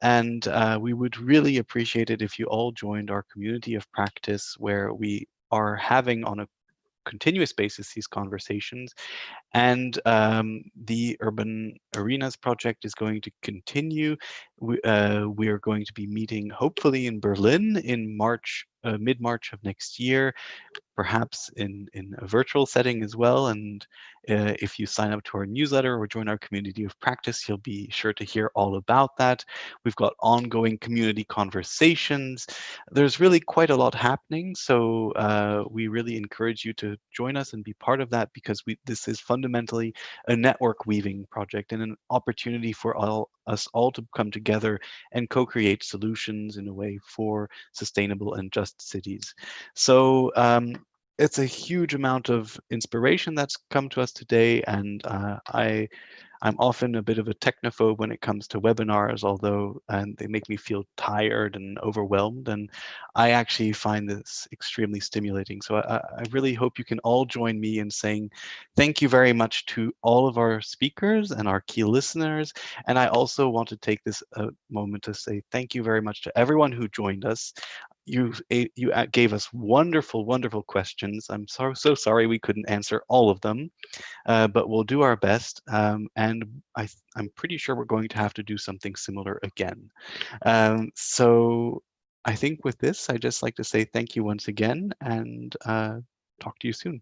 And we would really appreciate it if you all joined our community of practice, where we are having on a continuous basis these conversations. And the Urban Arenas project is going to continue. We are going to be meeting hopefully in Berlin in March, mid-March of next year, perhaps in a virtual setting as well. And if you sign up to our newsletter or join our community of practice, you'll be sure to hear all about that. We've got ongoing community conversations. There's really quite a lot happening. So we really encourage you to join us and be part of that, because this is fundamentally a network weaving project and an opportunity for us all to come together and co-create solutions in a way for sustainable and just cities. So it's a huge amount of inspiration that's come to us today, and I'm often a bit of a technophobe when it comes to webinars, although they make me feel tired and overwhelmed, and I actually find this extremely stimulating. So I really hope you can all join me in saying thank you very much to all of our speakers and our key listeners. And I also want to take this moment to say thank you very much to everyone who joined us. You gave us wonderful, wonderful questions. I'm so sorry we couldn't answer all of them, but we'll do our best. And I'm pretty sure we're going to have to do something similar again. So I think with this, I'd just like to say thank you once again, and talk to you soon.